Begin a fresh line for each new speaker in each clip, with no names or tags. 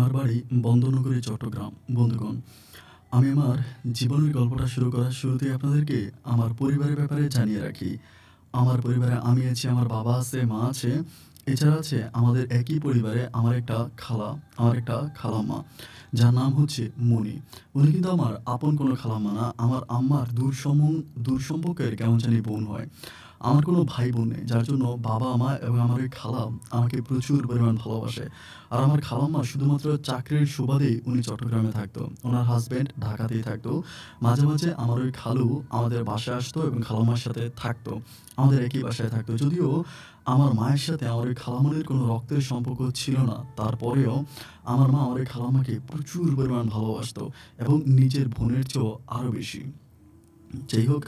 আমার বাড়ি বন্দরনগরী চট্টগ্রাম। বন্ধুগণ, আমি আমার জীবনের গল্পটা শুরু করার শুরুতেই আপনাদেরকে আমার পরিবারের ব্যাপারে জানিয়ে রাখি। আমার পরিবারে আমি আছি, আমার বাবা আছে, মা আছে। এছাড়া আছে আমাদের একই পরিবারে আমার একটা খালাম্মা, যার নাম হচ্ছে মণি। উনি কিন্তু আমার আপন কোনো খালাম্মা না। আমার আম্মার দূর সম্পর্কের কেমন জানি বোন হয়। আমার কোনো ভাই-বোন নেই। যার জন্য বাবা, মা এবং আমার ওই খালা আমাকে প্রচুর পরিমাণ ভালোবাসে। আর আমার খালাম্মা শুধুমাত্র চাকরির সুবাদেই উনি চট্টগ্রামে থাকতো। উনার হাসব্যান্ড ঢাকাতেই থাকতো। মাঝে, মাঝে আমার ওই খালু আমাদের বাসায় আসতো এবং খালাম্মার সাথে থাকতো। আমাদের একই বাসায় থাকতো। যদিও আমার মায়ের সাথে আমার ওই খালামণির কোনো রক্তের সম্পর্ক ছিল না। তারপরেও আমার মা আমার ওই খালাম্মাকে প্রচুর পরিমাণ ভালোবাসতো এবং নিজের বোনের চেয়েও আরও বেশি। যাই হোক,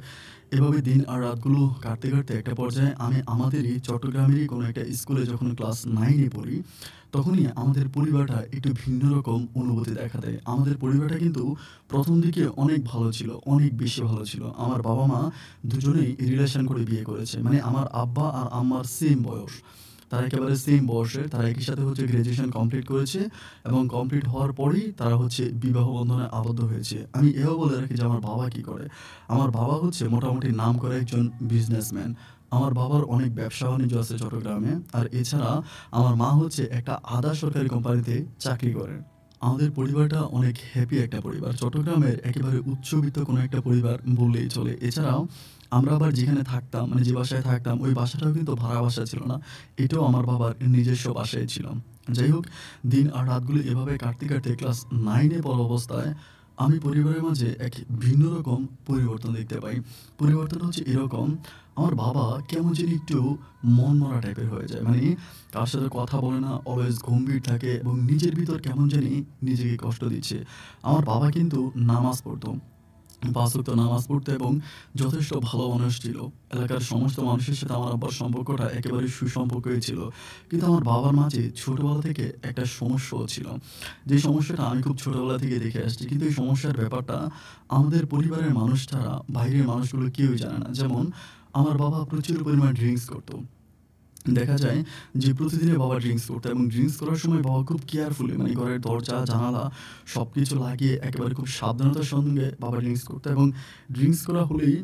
এভাবে দিন আর রাতগুলো কাটতে, কাটতে একটা পর্যায়ে আমি আমাদেরই চট্টগ্রামেরই কোনো একটা স্কুলে যখন ক্লাস 9 এ পড়ি, তখনই আমাদের পরিবারটা একটু ভিন্ন রকম অনুভূতি দেখা দেয়। আমাদের পরিবারটা কিন্তু ১ম দিকে অনেক ভালো ছিল, অনেক বেশি ভালো ছিল। আমার বাবা-মা দুজনেই রিলেশন করে বিয়ে করেছে। মানে আমার আব্বা আর আম্মার সেম বয়স। তারা একেবারে সেম বয়সের। তারা একই সাথে হচ্ছে গ্র্যাজুয়েশন কমপ্লিট করেছে এবং কমপ্লিট হওয়ার পরেই তারা হচ্ছে বিবাহ বন্ধনে আবদ্ধ হয়েছে। আমি এও বলে রাখি যে আমার বাবা কি করে? আমার বাবা হচ্ছে মোটামুটি নামকরা একজন বিজনেসম্যান। আমার বাবার অনেক ব্যবসা-বাণিজ্য আছে চট্টগ্রামে। আর এছাড়া আমার মা হচ্ছে একটা আধা সরকারি কোম্পানিতে চাকরি করে। আমাদের পরিবারটা অনেক হ্যাপি একটা পরিবার। চট্টগ্রামের একেবারে উচ্চবিত্ত কোনো একটা পরিবার বললেই চলে। এছাড়াও আমরা আবার যেখানে থাকতাম, মানে যে বাসায় থাকতাম, ওই বাসাটাও কিন্তু ভাড়া বাসা ছিল না। এটাও আমার বাবার নিজস্ব বাসায় ছিল। যাই হোক, দিন আর রাতগুলো এভাবে কাটতে, কাটতে ক্লাস 9 এ পড়া অবস্থায় আমি পরিবারের মাঝে এক ভিন্ন রকম পরিবর্তন দেখতে পাই। পরিবর্তন হচ্ছে এরকম, আমার বাবা কেমন জানি একটু মনমরা টাইপের হয়ে যায়। মানে কার সাথে কথা বলে না, অলওয়েজ গম্ভীর থাকে এবং নিজের ভিতর কেমন জানি নিজেকে কষ্ট দিচ্ছে। আমার বাবা কিন্তু নামাজ পড়তো। ৫ ওয়াক্ত নামাজ পড়তো এবং যথেষ্ট ভালো মানুষ ছিল। এলাকার সমস্ত মানুষের সাথে আমার আব্বার সম্পর্কটা একেবারে সুসম্পর্কই ছিল। কিন্তু আমার বাবার মাঝে ছোটবেলা থেকে একটা সমস্যাও ছিল। যে সমস্যাটা আমি খুব ছোটবেলা থেকে দেখে আসছি। কিন্তু এই সমস্যার ব্যাপারটা আমাদের পরিবারের মানুষ ছাড়া বাইরের মানুষগুলো কেউই জানে না। যেমন আমার বাবা প্রচুর পরিমাণে ড্রিংকস করতো। দেখা যায় যে প্রতিদিনই বাবা ড্রিংকস করতো এবং ড্রিংকস করার সময় বাবা খুব কেয়ারফুলি, মানে ঘরের দরজা, জানালা সবকিছু লাগিয়ে একেবারে খুব সাবধানতার সঙ্গে বাবা ড্রিংকস করতো এবং ড্রিংকস করা হলেই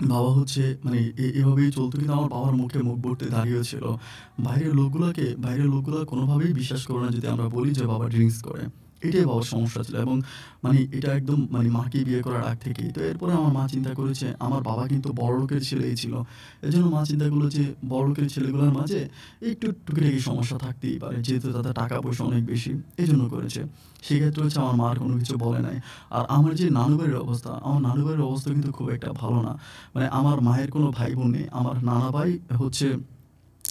বাবা হচ্ছে মানে এভাবেই চলতো। কিন্তু আমার বাবার মুখে মুখ ভর্তি দাড়িও ছিল। বাইরের লোকগুলা কোনোভাবেই বিশ্বাস করে না যদি আমরা বলি যে বাবা ড্রিংকস করে। এটাই বাবার সমস্যা ছিল এবং মানে এটা একদম মানে মাকে বিয়ে করার আগ থেকেই। তো এরপরে আমার মা চিন্তা করেছে আমার বাবা কিন্তু বড়লোকের ছেলেই ছিল। এজন্য মা চিন্তা করলো যে বড়লোকের ছেলেগুলোর মাঝে একটু টুকিটাকি সমস্যা থাকতেই পারে। যেহেতু তাদের টাকা-পয়সা অনেক বেশি, এজন্য করেছে। সেক্ষেত্রে হচ্ছে আমার মা আর কোনো কিছু বলে নাই। আর আমার যে নানু বাড়ির অবস্থা, আমার নানু বাড়ির অবস্থা কিন্তু খুব একটা ভালো না। মানে আমার মায়ের কোনো ভাই-বোন নেই। আমার নানা ভাই হচ্ছে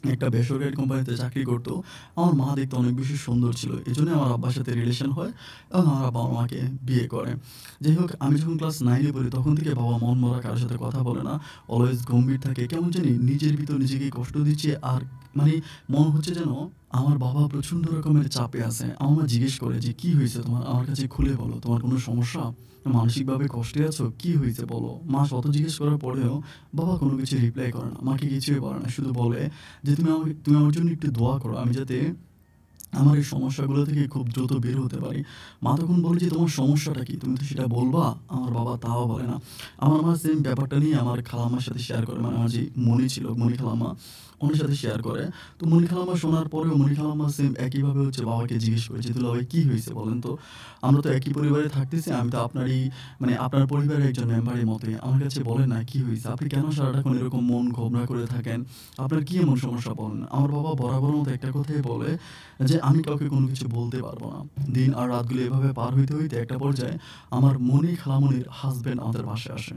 একটা বেসরকারি কোম্পানিতে চাকরি করতো। আমার মা দেখতে অনেক বেশি সুন্দর ছিল। এজন্যই আমার আব্বার সাথে রিলেশন হয় এবং আমার আব্বা আমার মাকে বিয়ে করে। যাই হোক, আমি যখন ক্লাস 9 এ পড়ি তখন থেকে বাবা মনমরা, কারো সাথে কথা বলে না। অলওয়েজ গম্ভীর থাকে। কেমন জানি নিজের ভিতর নিজেকেই কষ্ট দিচ্ছে। আর মানে মনে হচ্ছে যেন আমার বাবা প্রচণ্ড রকমের চাপে আছে। আমার মা জিজ্ঞেস করে যে, "কি হয়েছে তোমার? আমার কাছে খুলে বলো। তোমার কোনো সমস্যা? মানসিকভাবে কষ্টে আছো? কি হয়েছে বলো?" মা শত জিজ্ঞেস করার পরেও বাবা কোনো কিছু রিপ্লাই করে না। মাকে কিছুই বলে না। শুধু বলে যে, তুমি আমার জন্য একটু দোয়া করো। আমি যাতে আমার এই সমস্যাগুলো থেকে খুব দ্রুত বের হতে পারি।" মা তখন বলে যে, "তোমার সমস্যাটা কি? তুমি তো সেটা বলবা?" আমার বাবা তাও বলে না। আমার মা সেম ব্যাপারটা নিয়ে আমার খালাম্মার সাথে শেয়ার করে। মানে আমার যে মণি ছিল, মণি খালাম্মা, ওনার সাথে শেয়ার করে। তো মণি খালাম্মা শোনার পরেও মণি খালাম্মা সেম একইভাবে হচ্ছে বাবাকে জিজ্ঞেস করে যে, "দুলাভাই কি হইছে বলেন তো? আমরা তো একই পরিবারে থাকতেছি। আমি তো আপনারই মানে আপনার পরিবারের একজন মেম্বারের মতোই। আমার কাছে বলেন না কি হইছে? আপনি কেন সারাটাক্ষণ এরকম মন গোমড়া করে থাকেন? আপনার কি এমন সমস্যা বলেন?" আমার বাবা বরাবরের মতো একটা কথাই বলে যে, "আমি কাউকে কোনো কিছু বলতে পারবো না।" দিন আর রাতগুলো এভাবে পার হইতে, হইতে একটা পর্যায়ে আমার মণি খালামণির হাসব্যান্ড আমাদের বাসায় আসে।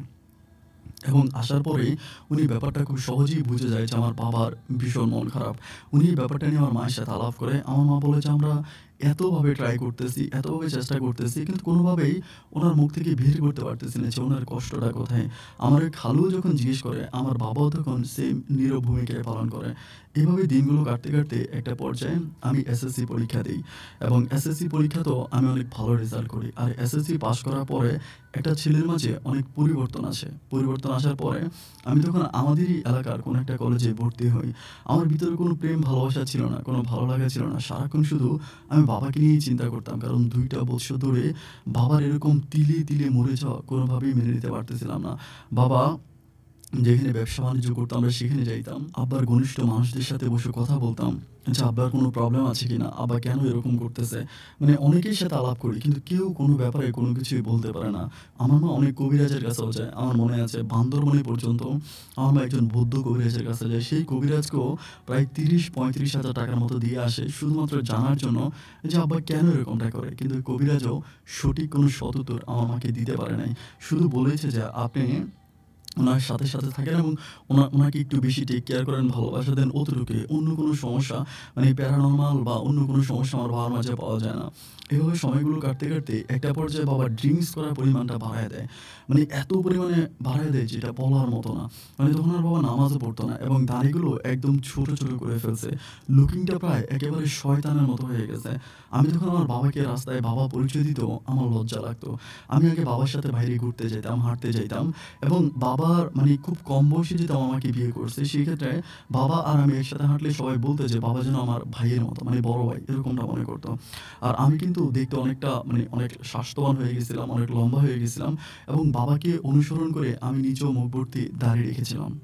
এবং আসার পরেই উনি ব্যাপারটা খুব সহজেই বুঝে যায় যে আমার বাবার ভীষণ মন খারাপ। উনি এই ব্যাপারটা নিয়ে আমার মায়ের সাথে আলাপ করে। আমার মা বলে যে, "আমরা এতভাবে ট্রাই করতেছি, এতভাবে চেষ্টা করতেছি কিন্তু কোনোভাবেই ওনার মুখ থেকে বের করতে পারতেছি না যে ওনার কষ্টটা কোথায়?" আমার ওই খালুও যখন জিজ্ঞেস করে, আমার বাবাও তখন সেম নীরব ভূমিকাই পালন করে। এভাবে দিনগুলো কাটতে, কাটতে একটা পর্যায়ে আমি এসএসসি পরীক্ষা দেই এবং এসএসসি পরীক্ষাতেও আমি অনেক ভালো রেজাল্ট করি। আর এসএসসি পাস করার পরে একটা ছেলের মাঝে অনেক পরিবর্তন আসে। পরিবর্তন আসার পরে আমি তখন আমাদেরই এলাকার কোনো একটা কলেজে ভর্তি হই। আমার ভিতরে কোনো প্রেম ভালোবাসা ছিল না, কোনো ভালো লাগা ছিল না। সারাক্ষণ শুধু আমি বাবাকে নিয়েই চিন্তা করতাম। কারণ ২ টা বৎসর ধরে বাবার এরকম তিলে, তিলে মরে যাওয়া কোনোভাবেই মেনে নিতে পারতেছিলাম না। বাবা যেখানে ব্যবসা-বাণিজ্য করতো আমরা সেখানে যাইতাম। আব্বার ঘনিষ্ঠ মানুষদের সাথে বসে কথা বলতাম যে, "আব্বার কোনো প্রবলেম আছে কিনা? আব্বা কেন এরকম করতেছে?" মানে অনেকের সাথে আলাপ করি কিন্তু কেউ কোনো ব্যাপারে কোনো কিছুই বলতে পারে না। আমার মা অনেক কবিরাজের কাছেও যায়। আমার মনে আছে বান্দরবনে পর্যন্ত আমার মা একজন বৌদ্ধ কবিরাজের কাছে যায়। সেই কবিরাজকেও প্রায় ৩০-৩৫ হাজার টাকার মতো দিয়ে আসে শুধুমাত্র জানার জন্য যে আব্বা কেন এরকমটা করে। কিন্তু ওই কবিরাজও সঠিক কোনো সদুত্তর আমার মাকে দিতে পারে নাই। শুধু বলেছে যে, "আপনি উনার সাথে, সাথে থাকেন এবং উনাকে একটু বেশি টেক কেয়ার করেন, ভালোবাসা দেন অতটুকুই। অন্য কোনো সমস্যা মানে প্যারানরমাল বা অন্য কোনো সমস্যা আমার বাবার মাঝে পাওয়া যায় না।" এভাবে সময়গুলো কাটতে, কাটতে একটা পর্যায়ে বাবা ড্রিংকস করার পরিমাণটা বাড়ায় দেয়। মানে এত পরিমাণে বাড়ায় দেয় যেটা বলার মতো না। মানে তখন আর বাবা নামাজও পড়তো না এবং দাড়িগুলো একদম ছোট, ছোট করে ফেলছে। লুকিংটা প্রায় একেবারে শয়তানের মতো হয়ে গেছে। আমি তখন আমার বাবাকে রাস্তায় বাবা পরিচয় দিতেও আমার লজ্জা লাগতো। আমি আগে বাবার সাথে বাইরে ঘুরতে যাইতাম, হাঁটতে যাইতাম। এবং বাবার মানে খুব কম বয়সে যেহেতু আমাকে বিয়ে করছে, সেক্ষেত্রে বাবা আর আমি একসাথে হাঁটলে সবাই বলতো যে, বাবা যেন আমার ভাইয়ের মতো, মানে বড় ভাই এরকমটা মনে করতো। আর আমি কিন্তু দেখতে অনেকটা মানে অনেক স্বাস্থ্যবান হয়ে গেছিলাম, অনেক লম্বা হয়ে গেছিলাম এবং বাবাকে অনুসরণ করে আমি নিজেও মুখ ভর্তি দাড়ি রেখেছিলাম।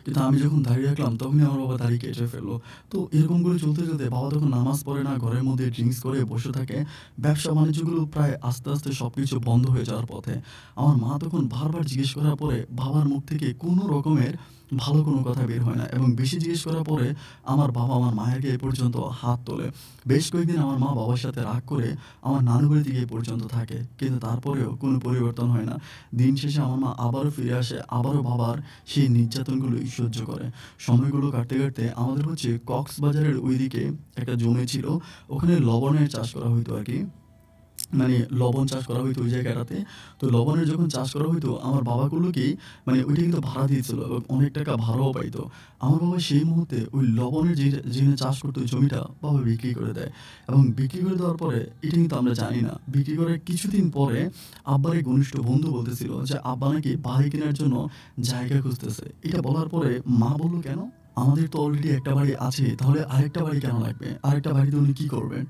কিন্তু আমি যখন দাঁড়িয়ে রাখলাম তখনই আমার বাবা দাড়ি কেটে ফেললো। তো এরকম করে চলতে, চলতে বাবা তখন নামাজ পড়ে না, ঘরের মধ্যে ড্রিংকস করে বসে থাকে। ব্যবসা-বাণিজ্যগুলো প্রায় আস্তে, আস্তে সবকিছু বন্ধ হয়ে যাওয়ার পথে। আমার মা তখন বারবার জিজ্ঞেস করার পরে বাবার মুখ থেকে কোনো রকমের ভালো কোনো কথা বের হয় না এবং বেশি জিজ্ঞেস করার পরে আমার বাবা আমার মায়ের গায়ে পর্যন্ত হাত তোলে। বেশ কয়েকদিন আমার মা বাবার সাথে রাগ করে আমার নানুর বাড়িতে গিয়ে পর্যন্ত থাকে। কিন্তু তারপরেও কোনো পরিবর্তন হয় না। দিন শেষে আমার মা আবারও ফিরে আসে, আবারও বাবার সেই নির্যাতনগুলোই সহ্য করে। সময়গুলো কাটতে, কাটতে আমাদের হচ্ছে কক্সবাজারের ওইদিকে একটা জমি ছিল। ওখানে লবণের চাষ করা হইতো আরকি। মানে লবণ চাষ করা হইতো ওই জায়গাটাতে। তো লবণের যখন চাষ করা হইতো আমার বাবা করলো কি মানে ওইটা কিন্তু ভাড়া দিয়েছিল এবং অনেক টাকা ভাড়াও পাইতো। আমার বাবা সেই মুহূর্তে ওই লবণের যেখানে চাষ করতো ওই জমিটা বাবা বিক্রি করে দেয় এবং বিক্রি করে দেওয়ার পরে এটা কিন্তু আমরা জানি না। বিক্রি করার কিছুদিন পরে আব্বার এক ঘনিষ্ঠ বন্ধু বলতেছিল যে আব্বা নাকি বাড়ি কেনার জন্য জায়গা খুঁজতেছে। এটা বলার পরে মা বলল, "কেন? আমাদের তো অলরেডি একটা বাড়ি আছে। তাহলে আরেকটা বাড়ি কেন লাগবে? আরেকটা বাড়িতে উনি কি করবেন?"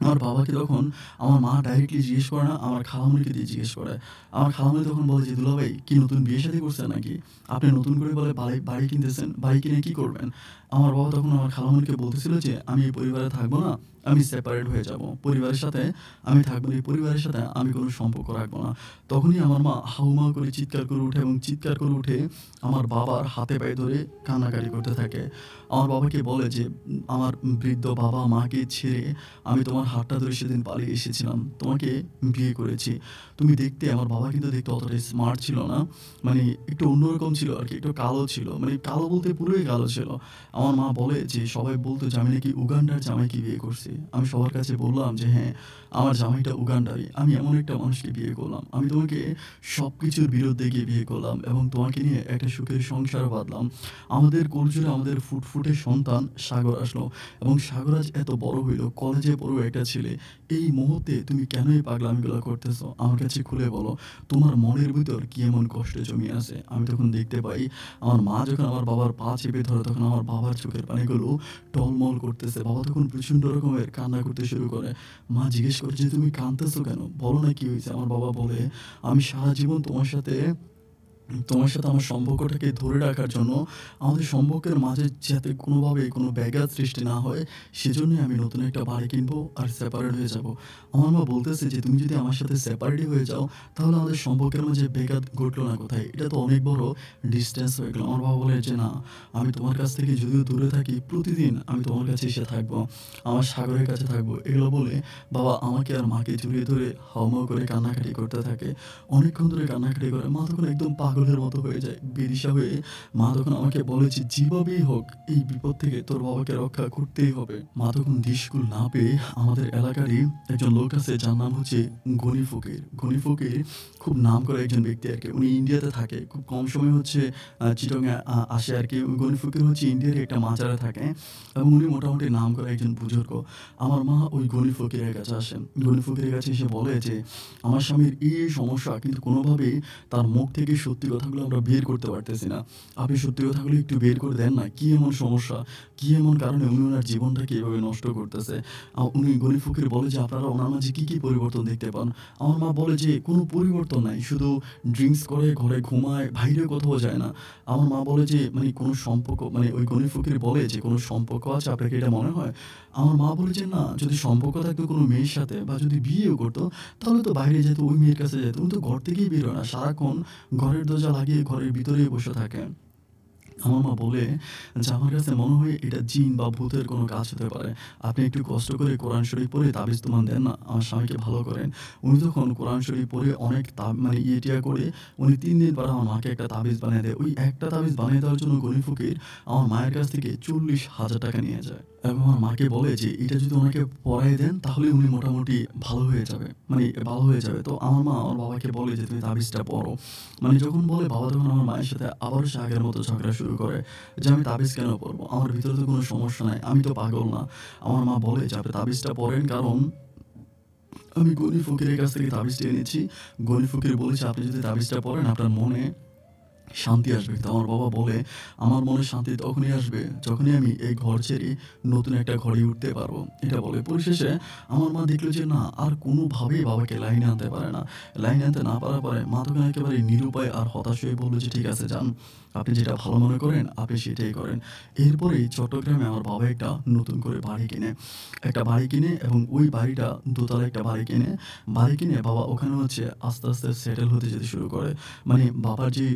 আমার বাবাকে তখন আমার মা ডাইরেক্টলি জিজ্ঞেস করে না, আমার খালামণিকে দিয়ে জিজ্ঞেস করে। আমার খালামণি তখন বলে যে, "দুলাভাই কি নতুন বিয়ে-শাদী করছেন নাকি? আপনি নতুন করে বলে বাড়ি কিনতেছেন, বাড়ি কিনে কি করবেন?" আমার বাবা তখন আমার খালামণিকে বলতেছিল যে, "আমি এই পরিবারে থাকবো না, আমি সেপারেট হয়ে যাবো। পরিবারের সাথে আমি থাকবো না, এই পরিবারের সাথে আমি কোনো সম্পর্ক রাখবো না।" তখনই আমার মা হাউমাউ করে চিৎকার করে উঠে এবং চিৎকার করে উঠে আমার বাবার হাতে পায়ে ধরে কান্নাকাটি করতে থাকে। আমার বাবাকে বলে যে, "আমার বৃদ্ধ বাবা-মাকে ছেড়ে আমি তোমার হাতটা ধরে সেদিন পালিয়ে এসেছিলাম। তোমাকে বিয়ে করেছি। তুমি দেখতে" আমার বাবা কিন্তু দেখতে অতটা স্মার্ট ছিল না। মানে একটু অন্যরকম ছিল আরকি। একটু কালো ছিল। মানে কালো বলতে পুরোই কালো ছিল। আমার মা বলে যে সবাই বলত যে আমি নাকি উগান্ডার জামাইকে বিয়ে করছি। আমি সবার কাছে বললাম যে, "হ্যাঁ, আমার জামাইটা উগান্ডারই। আমি এমন একটা মানুষকে বিয়ে করলাম। আমি তোমাকে সবকিছুর বিরুদ্ধে গিয়ে বিয়ে করলাম এবং তোমাকে নিয়ে একটা সুখের সংসার বাঁধলাম। আমাদের কোলজুড়ে আমাদের ফুটফুটে সন্তান সাগর আসলো এবং সাগর আজ এত বড় হইল, কলেজে পড়ো একটা ছেলে। এই মুহূর্তে তুমি কেন এই পাগলামিগুলো করতেছো? আমার কাছে খুলে বলো। তোমার মনের ভিতর কি এমন কষ্ট জমিয়ে আছে?" আমি তখন দেখতে পাই আমার মা যখন আমার বাবার পা চেপে ধরে তখন আমার বাবার চোখের পানিগুলো টলমল করতেছে। বাবা তখন প্রচণ্ড রকমের কান্না করতে শুরু করে। মা জিজ্ঞেস করে যে, "তুমি কাঁদতেছো কেন? বলো না কি হয়েছে?" আমার বাবা বলে, "আমি সারা জীবন তোমার সাথে আমার সম্পর্কটাকে ধরে রাখার জন্য আমাদের সম্পর্কের মাঝে যাতে কোনোভাবে কোনো ব্যাঘাত সৃষ্টি না হয় সেজন্যই আমি নতুন একটা বাড়ি কিনবো আর সেপারেট হয়ে যাব।" আমার মা বলতেছে যে, "তুমি যদি আমার সাথে সেপারেটই হয়ে যাও তাহলে আমাদের সম্পর্কের মাঝে ব্যাঘাত ঘটলো না কোথায়? এটা তো অনেক বড় ডিসট্যান্স হয়ে গেল।" আমার বাবা বলে যে, "না, আমি তোমার কাছ থেকে যদিও দূরে থাকি প্রতিদিন আমি তোমার কাছে এসে থাকবো। আমার সাগরের কাছে থাকবো।" এগুলো বলে বাবা আমাকে আর মাকে জড়িয়ে ধরে হাউমাউ করে কান্নাকাটি করতে থাকে। অনেকক্ষণ ধরে কান্নাকাটি করে। মা তখন একদম পাগলের মতো হয়ে যায়। বেরিষা হয়ে মা তখন আমাকে বলে যে, "যেভাবেই হোক এই বিপদ থেকে তোর বাবাকে রক্ষা করতেই হবে।" মা তখন দিশকুল না পেয়ে আমাদের এলাকারই একজন লোক আছে যার নাম হচ্ছে গনি ফকির। গনি ফকির খুব নামকরা একজন ব্যক্তি আরকি। উনি ইন্ডিয়াতে থাকে। খুব কম সময়ে হচ্ছে চিটাগং এ আসে আরকি। গনি ফকির হচ্ছে ইন্ডিয়ার একটা মাজারে থাকে এবং উনি মোটামুটি নামকরা একজন বুজুর্গ। আমার মা ওই গনি ফকিরের কাছে আসেন। গনি ফকিরের কাছে এসে বলে যে, "আমার স্বামীর এই সমস্যা কিন্তু কোনোভাবেই তার মুখ থেকে সত্যি কথাগুলো আমরা বের করতে পারতেছি না। আপনি সত্যি কথাগুলো একটু বের করে দেন না। কি এমন সমস্যা? কি এমন কারণে উনি উনার জীবনটাকে এভাবে নষ্ট করতেছে? উনি গণিত ফকির বলে যে আপনারা উনার মাঝে কি পরিবর্তন দেখতে পান? আমার মা বলে যে কোনো পরিবর্তন নাই। শুধু ড্রিংকস করে, ঘরে ঘুমায়, বাইরে কোথাও যায় না। আমার মা বলে যে কোনো সম্পর্ক ওই গণিত ফকির বলে যে কোনো সম্পর্ক আছে আপনার কি এটা মনে হয়? আমার মা বলে যে না, যদি সম্পর্ক থাকতো কোনো মেয়ের সাথে বা যদি বিয়েও করত তাহলে তো বাইরে যেত, ওই মেয়ের কাছে যেত। উনি তো ঘর থেকেই বের হয় না। সারাক্ষণ ঘরের দরজা লাগিয়ে ঘরের ভিতরেই বসে থাকে। আমার মা বলে যে, "আমার কাছে মনে হয় এটা জিন বা ভূতের কোনো কাজ হতে পারে। আপনি একটু কষ্ট করে কোরআন শরীফ পড়ে তাবিজ তুমান দেন না, আমার স্বামীকে ভালো করেন।" উনি তখন কোরআন শরীফ পড়ে অনেক ইয়ে-টিয়া করে উনি ৩ দিন পরে আমার মাকে একটা তাবিজ বানিয়ে দেয়। ওই একটা তাবিজ বানিয়ে দেওয়ার জন্য গণি ফকির আমার মায়ের কাছ থেকে ৳৪০,০০০ নিয়ে যায়। এবং আমার মাকে বলে যে, "এটা যদি উনাকে পড়ায় দেন তাহলে উনি মোটামুটি ভালো হয়ে যাবে। ভালো হয়ে যাবে।" তো আমার মা আমার বাবাকে বলে যে, "তুমি তাবিজটা পড়ো।" যখন বলে বাবা তখন আমার মায়ের সাথে আবারও সে আগের মতো ঝগড়া শুরু করে যে, "আমি তাবিজ কেন পড়বো? আমার ভিতরে তো কোনো সমস্যা নাই। আমি তো পাগল না।" আমার মা বলে যে, "আপনি তাবিজটা পড়েন কারণ আমি গণি ফকিরের কাছ থেকে তাবিজটা এনেছি। গণি ফকির বলেছে আপনি যদি তাবিজটা পড়েন আপনার মনে শান্তি আসবে।" কিন্তু আমার বাবা বলে, "আমার মনে শান্তি তখনই আসবে যখনই আমি এই ঘর ছেড়ে নতুন একটা ঘরে উঠতে পারবো।" এটা বলে। পরিশেষে আমার মা দেখল যে না, আর কোনোভাবেই বাবাকে লাইনে আনতে পারে না। লাইনে আনতে না পারার পরে মা তখন একেবারে নিরুপায় আর হতাশ হয়ে বলল যে, "ঠিক আছে যান। আপনি যেটা ভালো মনে করেন আপনি সেটাই করেন।" এরপরেই চট্টগ্রামে আমার বাবা একটা নতুন করে বাড়ি কিনে। একটা বাড়ি কিনে এবং ওই বাড়িটা দোতলা একটা বাড়ি কিনে। বাড়ি কিনে বাবা ওখানে হচ্ছে আস্তে, আস্তে সেটেল হতে যেতে শুরু করে। বাবার যে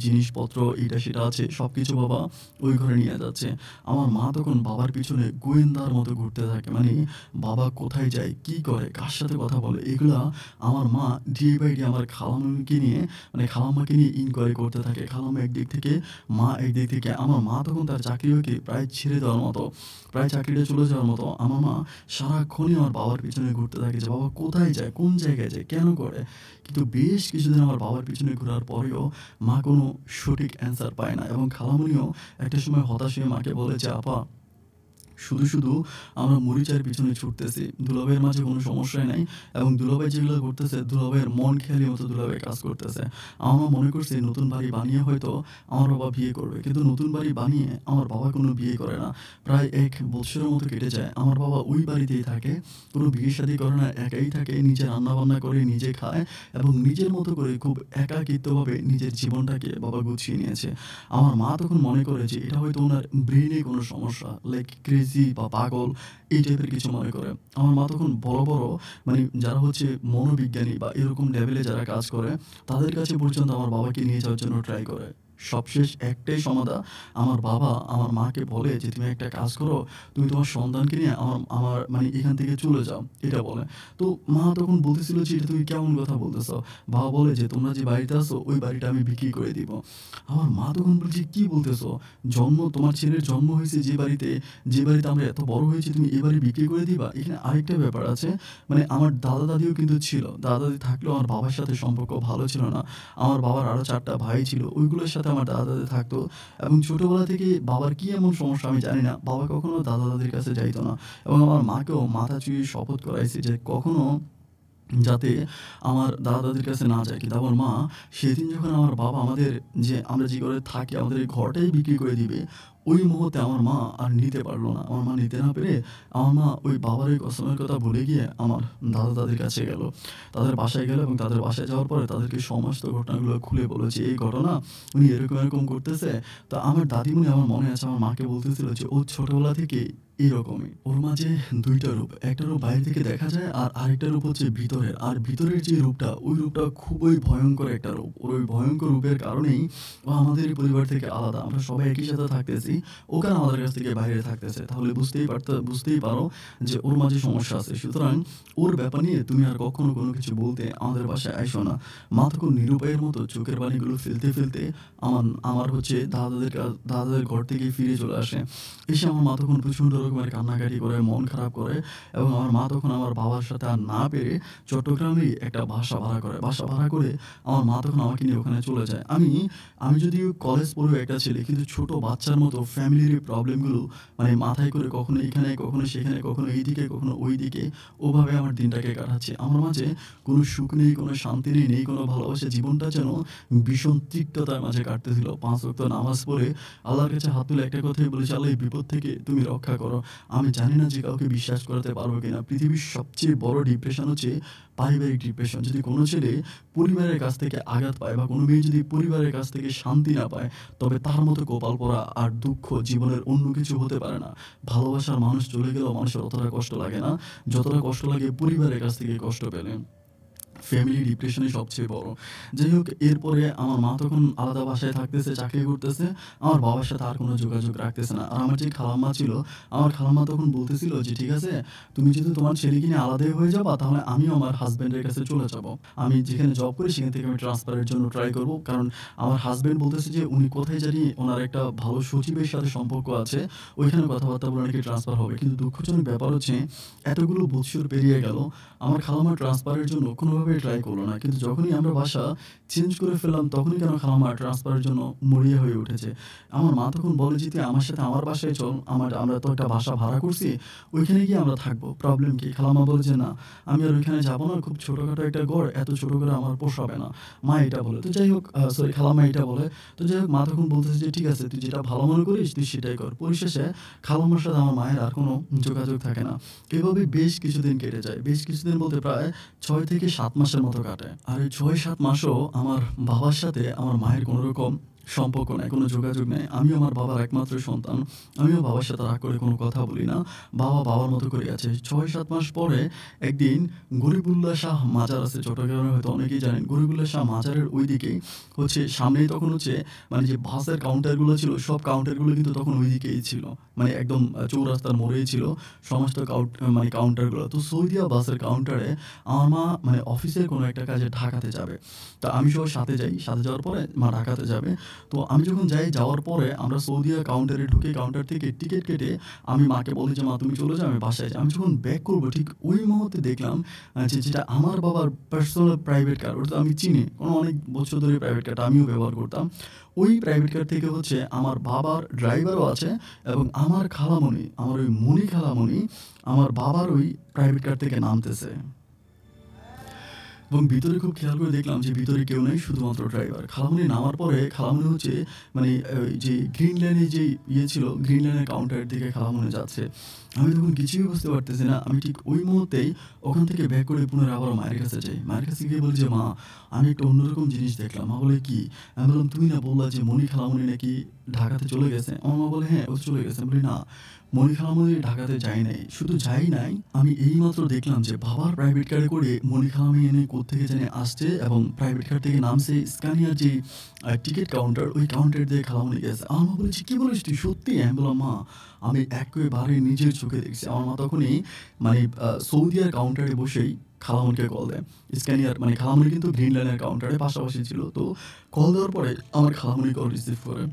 জিনিসপত্র এইটা সেটা আছে সবকিছু বাবা ওই ঘরে নিয়ে যাচ্ছে। আমার মা তখন বাবার পিছনে গোয়েন্দার মতো ঘুরতে থাকে। বাবা কোথায় যায়, কি করে, কার সাথে কথা বলে এগুলা আমার মা ডে বাই ডে আমার খালাম্মাকে নিয়ে খালাম্মাকে নিয়ে ইনকোয়ারি করতে থাকে। খালাম্মা একদিক থেকে, মা একদিক থেকে। আমার মা তখন তার চাকরিকে প্রায় ছেড়ে দেওয়ার মতো, প্রায় চাকরিটা চলে যাওয়ার মতো। আমার মা সারাক্ষণই আমার বাবার পিছনে ঘুরতে থাকে যে বাবা কোথায় যায়, কোন জায়গায় যায়, কেন করে? কিন্তু বেশ কিছুদিন আমার বাবার পিছনে ঘোরার পরেও মা কোনো সঠিক অ্যান্সার পায় না এবং খালামণিও একটা সময় হতাশ হয়ে মাকে বলে যে, "আপা শুধু আমরা মরিচার পিছনে ছুটতেছি। দুলাভাইয়ের মাঝে কোনো সমস্যাই নাই এবং দুলাভাই যেগুলো করতেছে দুলাভাইয়ের মন খেয়ালি মতো দুলাভাই কাজ করতেছে।" আমার মা মনে করছে নতুন বাড়ি বানিয়ে হয়তো আমার বাবা বিয়ে করবে। কিন্তু নতুন বাড়ি বানিয়ে আমার বাবা কোনো বিয়ে করে না। প্রায় ১ বৎসরের মতো কেটে যায়। আমার বাবা ওই বাড়িতেই থাকে। কোনো বিয়ে-শাদী করে না, একাই থাকে। নিজে রান্না-বান্না করে, নিজে খায় এবং নিজের মতো করে খুব একাকিত্বভাবে নিজের জীবনটাকে বাবা গুছিয়ে নিয়েছে। আমার মা তখন মনে করে যে এটা হয়তো উনার ব্রেইনে কোনো সমস্যা, লাইক ক্রেজি বা পাগল এই টাইপের কিছু মনে করে। আমার মা তখন বড় যারা হচ্ছে মনোবিজ্ঞানী বা এরকম লেভেলে যারা কাজ করে তাদের কাছে পর্যন্ত আমার বাবাকে নিয়ে যাওয়ার জন্য ট্রাই করে। সবশেষ একটাই সমাধা, আমার বাবা আমার মাকে বলে যে, "তুমি একটা কাজ করো, তুমি তোমার সন্তানকে নিয়ে আমার আমার এখান থেকে চলে যাও।" এটা বলে। তো মা তখন বলতেছিল যে, "এটা তুমি কেমন কথা বলতেছ?" বাবা বলে যে, "তোমরা যে বাড়িতে আছো ওই বাড়িটা আমি বিক্রি করে দিব।" আমার মা তখন বলছে, "কি বলতেছো? তোমার ছেলের জন্ম হয়েছে যে বাড়িতে আমরা এত বড় হয়েছি তুমি এ বাড়ি বিক্রি করে দিবা?" এখানে আরেকটা ব্যাপার আছে। আমার দাদা-দাদিও কিন্তু ছিল। দাদা-দাদি থাকলেও আমার বাবার সাথে সম্পর্ক ভালো ছিল না। আমার বাবার আরো ৪ টা ভাই ছিল। ওইগুলোর সাথে আমার দাদা-দাদি থাকতো এবং ছোটবেলা থেকেই বাবার কি এমন সমস্যা আমি জানি না। বাবা কখনো দাদা-দাদির কাছে যাইত না এবং আমার মাকেও মাথা চুইয়ে শপথ করাইছি যে কখনো যাতে আমার দাদা-দাদির কাছে না যায়। কিন্তু আমার মা সেদিন যখন আমার বাবা আমরা যে ঘরে থাকি আমাদের এই ঘরটাই বিক্রি করে দিবে, ওই মুহূর্তে আমার মা আর নিতে পারল না। আমার মা নিতে না পেরে আমার মা ওই বাবার ওই কসমের কথা ভুলে গিয়ে আমার দাদা-দাদির কাছে গেল। তাদের বাসায় গেল এবং তাদের বাসায় যাওয়ার পরে তাদেরকে সমস্ত ঘটনাগুলো খুলে বলল যে, "এই ঘটনা উনি এরকম করতেছে।" তো আমার দাদিমণি আমার মনে আছে আমার মাকে বলতেছিল যে, "ও ছোটবেলা থেকেই এরকমই। ওর মাঝে ২ টা রূপ। একটা রূপ বাইরে থেকে দেখা যায় আর আরেকটা রূপ হচ্ছে ভিতরের। আর ভিতরের যে রূপটা, ওই রূপটা খুবই ভয়ংকর একটা রূপ। ওর ওই ভয়ংকর রূপের কারণেই ও আমাদের এই পরিবার থেকে আলাদা। আমরা সবাই একই সাথে থাকতেছি। ও কেন আমাদের কাছ থেকে বাইরে থাকতেছে? তাহলে বুঝতেই পারো যে ওর মাঝে সমস্যা আছে। সুতরাং ওর ব্যাপার নিয়ে তুমি আর কখনো কোনো কিছু বলতে আমাদের বাসায় আইসো না।" মা তখন নিরুপায়ের মতো চোখের পানিগুলো ফেলতে আমার হচ্ছে দাদাদের ঘর থেকে ফিরে চলে আসে। এসে আমার মা তখন প্রচণ্ড রকমের কান্নাকাটি করে, মন খারাপ করে এবং আমার মা তখন আমার বাবার সাথে আর না পেরে চট্টগ্রামেই একটা বাসা ভাড়া করে। বাসা ভাড়া করে আমার মা তখন আমাকে নিয়ে ওখানে চলে যায়। আমি যদিও কলেজ পড়ুয়া একটা ছেলে কিন্তু ছোট বাচ্চার মতো ফ্যামিলির এই প্রবলেমগুলো মানে মাথায় করে কখনো এখানে, কখনো সেখানে, কখনো এইদিকে, কখনো ওইদিকে ওভাবে আমার দিনটাকে কাটাচ্ছি। আমার মাঝে কোনো সুখ নেই, কোনো শান্তি নেই, নেই কোনো ভালোবাসা। জীবনটা যেন ভীষণ তিক্ততার মাঝে কাটতেছিল। ৫ ওয়াক্ত নামাজ পড়ে আল্লাহর কাছে হাত তুলে একটা কথাই বলেছি, "আল্লাহ এই বিপদ থেকে তুমি রক্ষা করো।" আমি জানি না যে কাউকে বিশ্বাস করাতে পারবো কিনা। পৃথিবীর সবচেয়ে বড় ডিপ্রেশন হচ্ছে পারিবারিক ডিপ্রেশন। যদি কোনো ছেলে পরিবারের কাছ থেকে আঘাত পায় বা কোনো মেয়ে যদি পরিবারের কাছ থেকে শান্তি না পায়, তবে তার মতো কপাল পোড়া আর দুঃখ জীবনের অন্য কিছু হতে পারে না। ভালোবাসার মানুষ চলে গেলেও মানুষের অতটা কষ্ট লাগে না, যতটা কষ্ট লাগে পরিবারের কাছ থেকে কষ্ট পেলে। ফ্যামিলি ডিপ্রেশনই সবচেয়ে বড়। যাই হোক, এরপরে আমার মা তখন আলাদা বাসায় থাকতেছে, চাকরি করতেছে। আমার বাবার সাথে আর কোনো যোগাযোগ রাখতেছে না। আর আমার যে খালাম্মা ছিল, আমার খালাম্মা তখন বলতেছিল যে, "ঠিক আছে, তুমি যেহেতু তোমার ছেলেকে নিয়ে আলাদাই হয়ে যাবা, তাহলে আমিও আমার হাসব্যান্ডের কাছে চলে যাবো। আমি যেখানে জব করি সেখান থেকে আমি ট্রান্সফারের জন্য ট্রাই করব।" কারণ আমার হাসব্যান্ড বলতেছে যে উনি কোথায় জানি ওনার একটা ভালো সচিবের সাথে সম্পর্ক আছে। ওইখানে কথাবার্তা বলে নাকি ট্রান্সফার হবে। কিন্তু দুঃখজনক ব্যাপার হচ্ছে এতগুলো বৎসর পেরিয়ে গেল। আমার খালাম্মা ট্রান্সফারের জন্য কোনোভাবেই ট্রাই করল না। কিন্তু যখনই আমরা বাসা চেঞ্জ করে ফেললাম, তখনই কেন খালাম্মা ট্রান্সফারের জন্য মরিয়া হয়ে উঠেছে। আমার মা তখন বলে যে, "তুই আমার সাথে আমার বাসায় চল। আমরা তো একটা বাসা ভাড়া করছি। ওইখানে গিয়ে আমরা থাকবো। প্রবলেম কি?" খালাম্মা বলে যে, "না, আমি আর ওইখানে যাবো না। খুব ছোটখাটো একটা ঘর। এত ছোট করে আমার পোষাবে না।" মা এটা বলে। তো যাই হোক, সরি, খালাম্মা এটা বলে। তো যাই হোক, মা তখন বলতেছে যে, "ঠিক আছে, তুই যেটা ভালো মনে করিস তুই সেটাই কর।" পরিশেষে খালাম্মার সাথে আমার মায়ের আর কোনো যোগাযোগ থাকে না। এভাবে বেশ কিছুদিন কেটে যায়। বেশ কিছুদিন বলতে প্রায় ৬ থেকে ৭ মাসের মতো কাটে। আর এই ৬-৭ মাসও আমার বাবার সাথে আমার মায়ের কোনো রকম সম্পর্ক নাই, কোনো যোগাযোগ নেই। আমিও আমার বাবার একমাত্র সন্তান। আমিও বাবার সাথে রাগ করে কোনো কথা বলি না। বাবা বাবার মতো করেই আছে। ৬-৭ মাস পরে একদিন গরিবুল্লাহ শাহ মাজার আছে চট্টগ্রামে, হয়তো অনেকেই জানেন। গরিবুল্লাহ শাহ মাজারের ওইদিকেই হচ্ছে সামনেই তখন হচ্ছে মানে যে বাসের কাউন্টারগুলো ছিল, সব কাউন্টারগুলো কিন্তু তখন ওইদিকেই ছিল। মানে একদম চৌরাস্তার মোড়েই ছিল সমস্ত মানে কাউন্টারগুলো। তো সৌদিয়া বাসের কাউন্টারে আমার মা মানে অফিসের কোনো একটা কাজে ঢাকাতে যাবে। তো আমি সহ সাথে যাই। সাথে যাওয়ার পরে মা ঢাকাতে যাবে। তো আমি যখন যাই, যাওয়ার পরে আমরা সৌদিয়া কাউন্টারে ঢুকে কাউন্টার থেকে টিকেট কেটে আমি মাকে বলি যে, "মা তুমি চলে যাও, আমি বাসায় যাই।" আমি যখন ব্যাক করবো ঠিক ওই মুহূর্তে দেখলাম যে যেটা আমার বাবার পার্সোনাল প্রাইভেট কার, ওটা তো আমি চিনি। অনেক বছর ধরে প্রাইভেট কারটা আমিও ব্যবহার করতাম। ওই প্রাইভেট কার থেকে হচ্ছে আমার বাবার ড্রাইভারও আছে এবং আমার খালামণি, আমার ওই মণি খালামণি আমার বাবার ওই প্রাইভেট কার থেকে নামতেছে। এবং ভিতরে খুব খেয়াল করে দেখলাম যে ভিতরে কেউ নেই, শুধুমাত্র ড্রাইভার। খালামণি নামার পরে খালামণি হচ্ছে মানে ওই যে গ্রিন লাইনে যে ছিল, গ্রিন লাইনের কাউন্টারের দিকে খালামণি যাচ্ছে। আমি তখন কিছুই বুঝতে পারতেছি না। আমি ঠিক ওই মুহূর্তেই ওখান থেকে ব্যাক করে পুনরায় আবারও মায়ের কাছে যাই। মায়ের কাছে গিয়ে বলি যে, "মা, আমি একটা অন্যরকম জিনিস দেখলাম।" মা বলে, "কি?" আমি বললাম, "তুমি না বললা যে মণি খালামণি নাকি ঢাকাতে চলে গেছে?" আমার মা বলে, "হ্যাঁ, ও তো চলে গেছে।" আমি বলি, "না, মণি খালামণি ঢাকাতে যায় নাই। শুধু যাই নাই, আমি এইমাত্র দেখলাম যে বাবার প্রাইভেট কারে করে মণি খালামণি এনে কোত্থেকে জানি আসছে এবং প্রাইভেট কার থেকে নামছে স্ক্যানিয়ার যে টিকেট কাউন্টার, ওই কাউন্টার দিয়ে খালামণি গেছে।" আমার মা বলেছে, "কি বলিস তুই, সত্যি?" আমি বললাম, "মা, আমি একেবারে নিজের চোখে দেখছি।" আমার মা তখনই মানে সৌদিয়ার কাউন্টারে বসেই খালামণিকে কল দেয়। স্ক্যানিয়ার মানে খালামণি কিন্তু গ্রিন লাইনের কাউন্টারে পাশাপাশি ছিল। তো কল দেওয়ার পরে আমার খালামণি কল রিসিভ করে।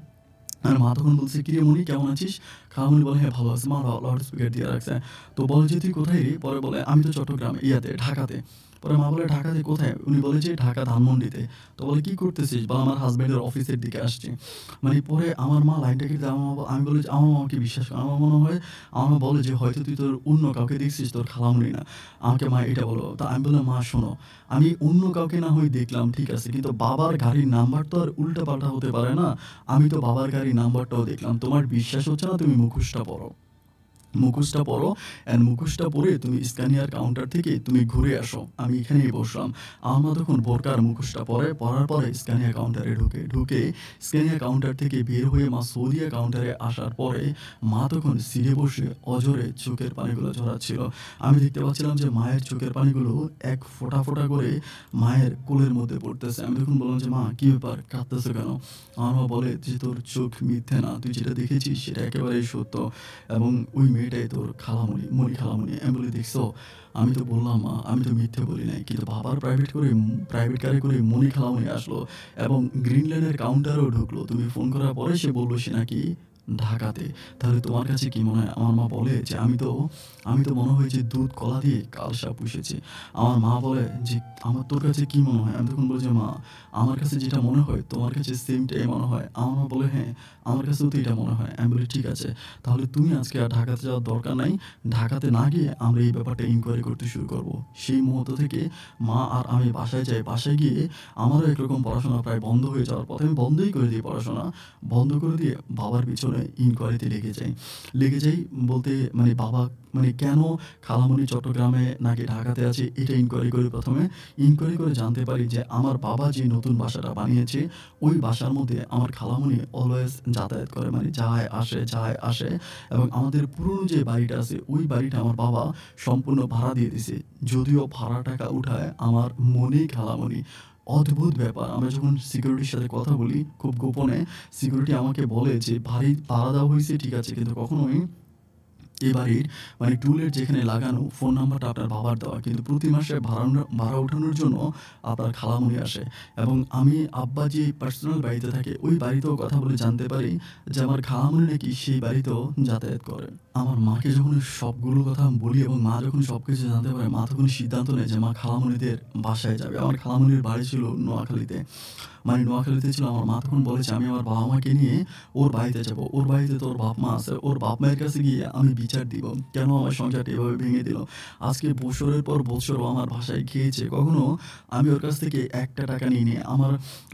আর মা তখন বলছে, "কিরে মনি, কেমন আছিস?" খালামণি বলে, "হ্যাঁ, ভালো আছি।" মা লাউড স্পিকার দিয়ে রাখছে। তো বলে যে, "তুই কোথায় রে?" পরে বলে, "আমি তো চট্টগ্রামে, ঢাকাতে।" পরে মা বলে, "ঢাকাতে কোথায়?" উনি বলে যে, "ঢাকা ধানমন্ডিতে।" তো বলে, "কি করতেছিস?" বলে, "আমার হাসব্যান্ডের অফিসের দিকে আসছি।" মানে পরে আমার মা লাইনটা কেটে দেয়। আমি বলি যে, "আমার মা আমাকে বিশ্বাস করে।" আমার মনে হয় আমার মা বলে যে, "হয়তো তুই তোর অন্য কাউকে দেখছিস, তোর খালামণি না।" আমাকে মা এটা বলল। তো আমি বললাম, "মা শোনো, আমি অন্য কাউকে না হয় দেখলাম, ঠিক আছে। কিন্তু বাবার গাড়ির নাম্বার তো আর উল্টাপাল্টা হতে পারে না। আমি তো বাবার গাড়ির নাম্বারটাও দেখলাম। তোমার বিশ্বাস হচ্ছে না, তুমি মুখোশটা পরো। মুখোশটা পরো অ্যান্ড মুখোশটা পরে তুমি স্ক্যানিয়ার কাউন্টার থেকে তুমি ঘুরে আসো। আমি এখানেই বসলাম।" আমার মা তখন বোরকার মুখোশটা পরে, পরার পরে স্ক্যানিয়া কাউন্টারে ঢুকে স্ক্যানিয়া কাউন্টার থেকে বের হয়ে মা সৌদিয়া কাউন্টারে আসার পরে মা তখন সিটে বসে অঝরে চোখের পানিগুলো ঝরাচ্ছিল। আমি দেখতে পাচ্ছিলাম যে মায়ের চোখের পানিগুলো এক ফোঁটা, ফোঁটা করে মায়ের কোলের মধ্যে পড়তেছে। আমি তখন বললাম যে, "মা, কি ব্যাপার? কাঁদতেছো কেন?" আমার মা বলে যে, "তোর চোখ মিথ্যে না। তুই যেটা দেখেছিস সেটা একেবারেই সত্য। এবং ওই মেয়েটাই তোর খালামণি, মণি খালামণি।" আমি বলি, "দেখছো? আমি তো বললাম মা, আমি তো মিথ্যে বলি নাই। কিন্তু বাবার প্রাইভেট কারে করে মণি খালামণি আসলো এবং গ্রিন লাইনের কাউন্টারেও ঢুকলো। তুমি ফোন করার পরে সে বলল সে নাকি ঢাকাতে। তাহলে তোমার কাছে কি মনে হয়? আমার মা বলে যে আমি তো মনে হয় যে দুধ কলা দিয়ে কালসাপ পুষেছি। আমার মা বলে যে তোর কাছে কি মনে হয়? আমি তখন বলি যে মা আমার কাছে যেটা মনে হয় তোমার কাছে সেমটাই মনে হয়। আমার মা বলে হ্যাঁ, আমার কাছেও তো এটা মনে হয়। আমি বলি ঠিক আছে। তাহলে তুমি আজকে আর ঢাকাতে যাওয়ার দরকার নাই। ঢাকাতে না গিয়ে আমরা এই ব্যাপারটা ইনকোয়ারি করতে শুরু করব। সেই মুহূর্ত থেকে মা আর আমি বাসায় যাই। বাসায় গিয়ে আমারও একরকম পড়াশোনা প্রায় বন্ধ হয়ে যাওয়ার পথে আমি বন্ধই করে দিই পড়াশোনা। বন্ধ করে দিয়ে বাবার পিছনে ইনকোয়ারিতে লেগে যাই। লেগে যাই বলতে বাবা কেন খালামণি চট্টগ্রামে নাকি ঢাকাতে আছে এটা ইনকোয়ারি করি ১ম এ। ইনকোয়ারি করে জানতে পারি যে আমার বাবা যে নতুন বাসাটা বানিয়েছে ওই বাসার মধ্যে আমার খালামণি অলওয়েজ যাতায়াত করে। যায় আসে, যায় আসে এবং আমাদের পুরনো যে বাড়িটা আছে ওই বাড়িটা আমার বাবা সম্পূর্ণ ভাড়া দিয়ে দিছে। যদিও ভাড়া টাকা উঠায় আমার মনি খালামণি। অদ্ভুত ব্যাপার। আমরা যখন সিকিউরিটির সাথে কথা বলি খুব গোপনে, সিকিউরিটি আমাকে বলে যে বাড়ি ভাড়া দেওয়া হইছে ঠিক আছে কিন্তু কখনোই এ বাড়ির টুলেট যেখানে লাগানো ফোন নাম্বারটা আপনার বাবার দেওয়া। কিন্তু প্রতি মাসে ভাড়া ওঠানোর জন্য আপনার খালামণি আসে এবং আমি আব্বা যে পার্সোনাল বাড়িতে থাকে ওই বাড়িতেও কথা বলে জানতে পারি যে আমার খালামণি নাকি সেই বাড়িতেও যাতায়াত করে। আমার মাকে যখন সবগুলো কথা বলি এবং মা যখন সবকিছু জানতে পারে মা তখন সিদ্ধান্ত নেয় যে মা খালামণিদের বাসায় যাবে। আমার খালামণির বাড়ি ছিল নোয়াখালীতে। নোয়াখালীতে ছিল। আমার মা তখন বলেছে আমি আমার বাবা-মাকে নিয়ে ওর বাড়িতে যাবো। ওর বাড়িতে তো ওর বাপ-মা আছে। ওর বাপ-মায়ের কাছে গিয়ে আমি বিচার দিব। কেন আমার সংসারটা এভাবে ভেঙে দিল? আজকে বছরের পর বছর ও আমার বাসায় খেয়েছে। কখনো আমি ওর কাছ থেকে একটা টাকা নিইনি।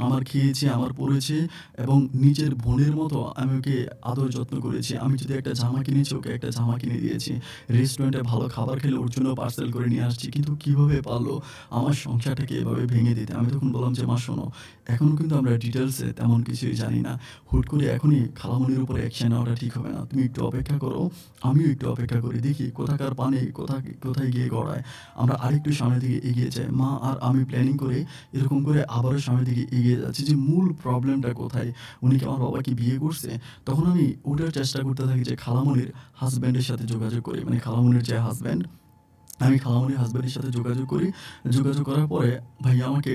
আমার খেয়েছে, আমার পড়েছে এবং নিজের বোনের মতো আমি ওকে আদর যত্ন করেছি। আমি যদি একটা জামা কিনেছি ওকে একটা জামা কিনে দিয়েছি। রেস্টুরেন্টে ভালো খাবার খেলে ওর জন্য পার্সেল করে নিয়ে আসছি। কিন্তু কিভাবে পারলো আমার সংসারটাকে এভাবে ভেঙে দিতে? আমি তখন বললাম যে মা শোনো, এখনও কিন্তু আমরা ডিটেইলসে তেমন কিছুই জানি না। হুট করে এখনই খালামণির উপরে অ্যাকশন নেওয়াটা ঠিক হবে না। তুমি একটু অপেক্ষা করো, আমিও একটু অপেক্ষা করি। দেখি কোথাকার পানি কোথায় গিয়ে গড়ায়। আমরা আরেকটু সামনের দিকে এগিয়ে যাই। মা আর আমি প্ল্যানিং করে এরকম করে আবারও সামনের দিকে এগিয়ে যাচ্ছি যে মূল প্রবলেমটা কোথায়? উনি কি আমার বাবা কি বিয়ে করছে? তখন আমি ওঠার চেষ্টা করতে থাকি যে খালামণির হাসব্যান্ডের সাথে যোগাযোগ করি। খালামণির যে হাসব্যান্ড আমি খালামণির হাসব্যান্ডের সাথে যোগাযোগ করি। যোগাযোগ করার পরে ভাইয়া আমাকে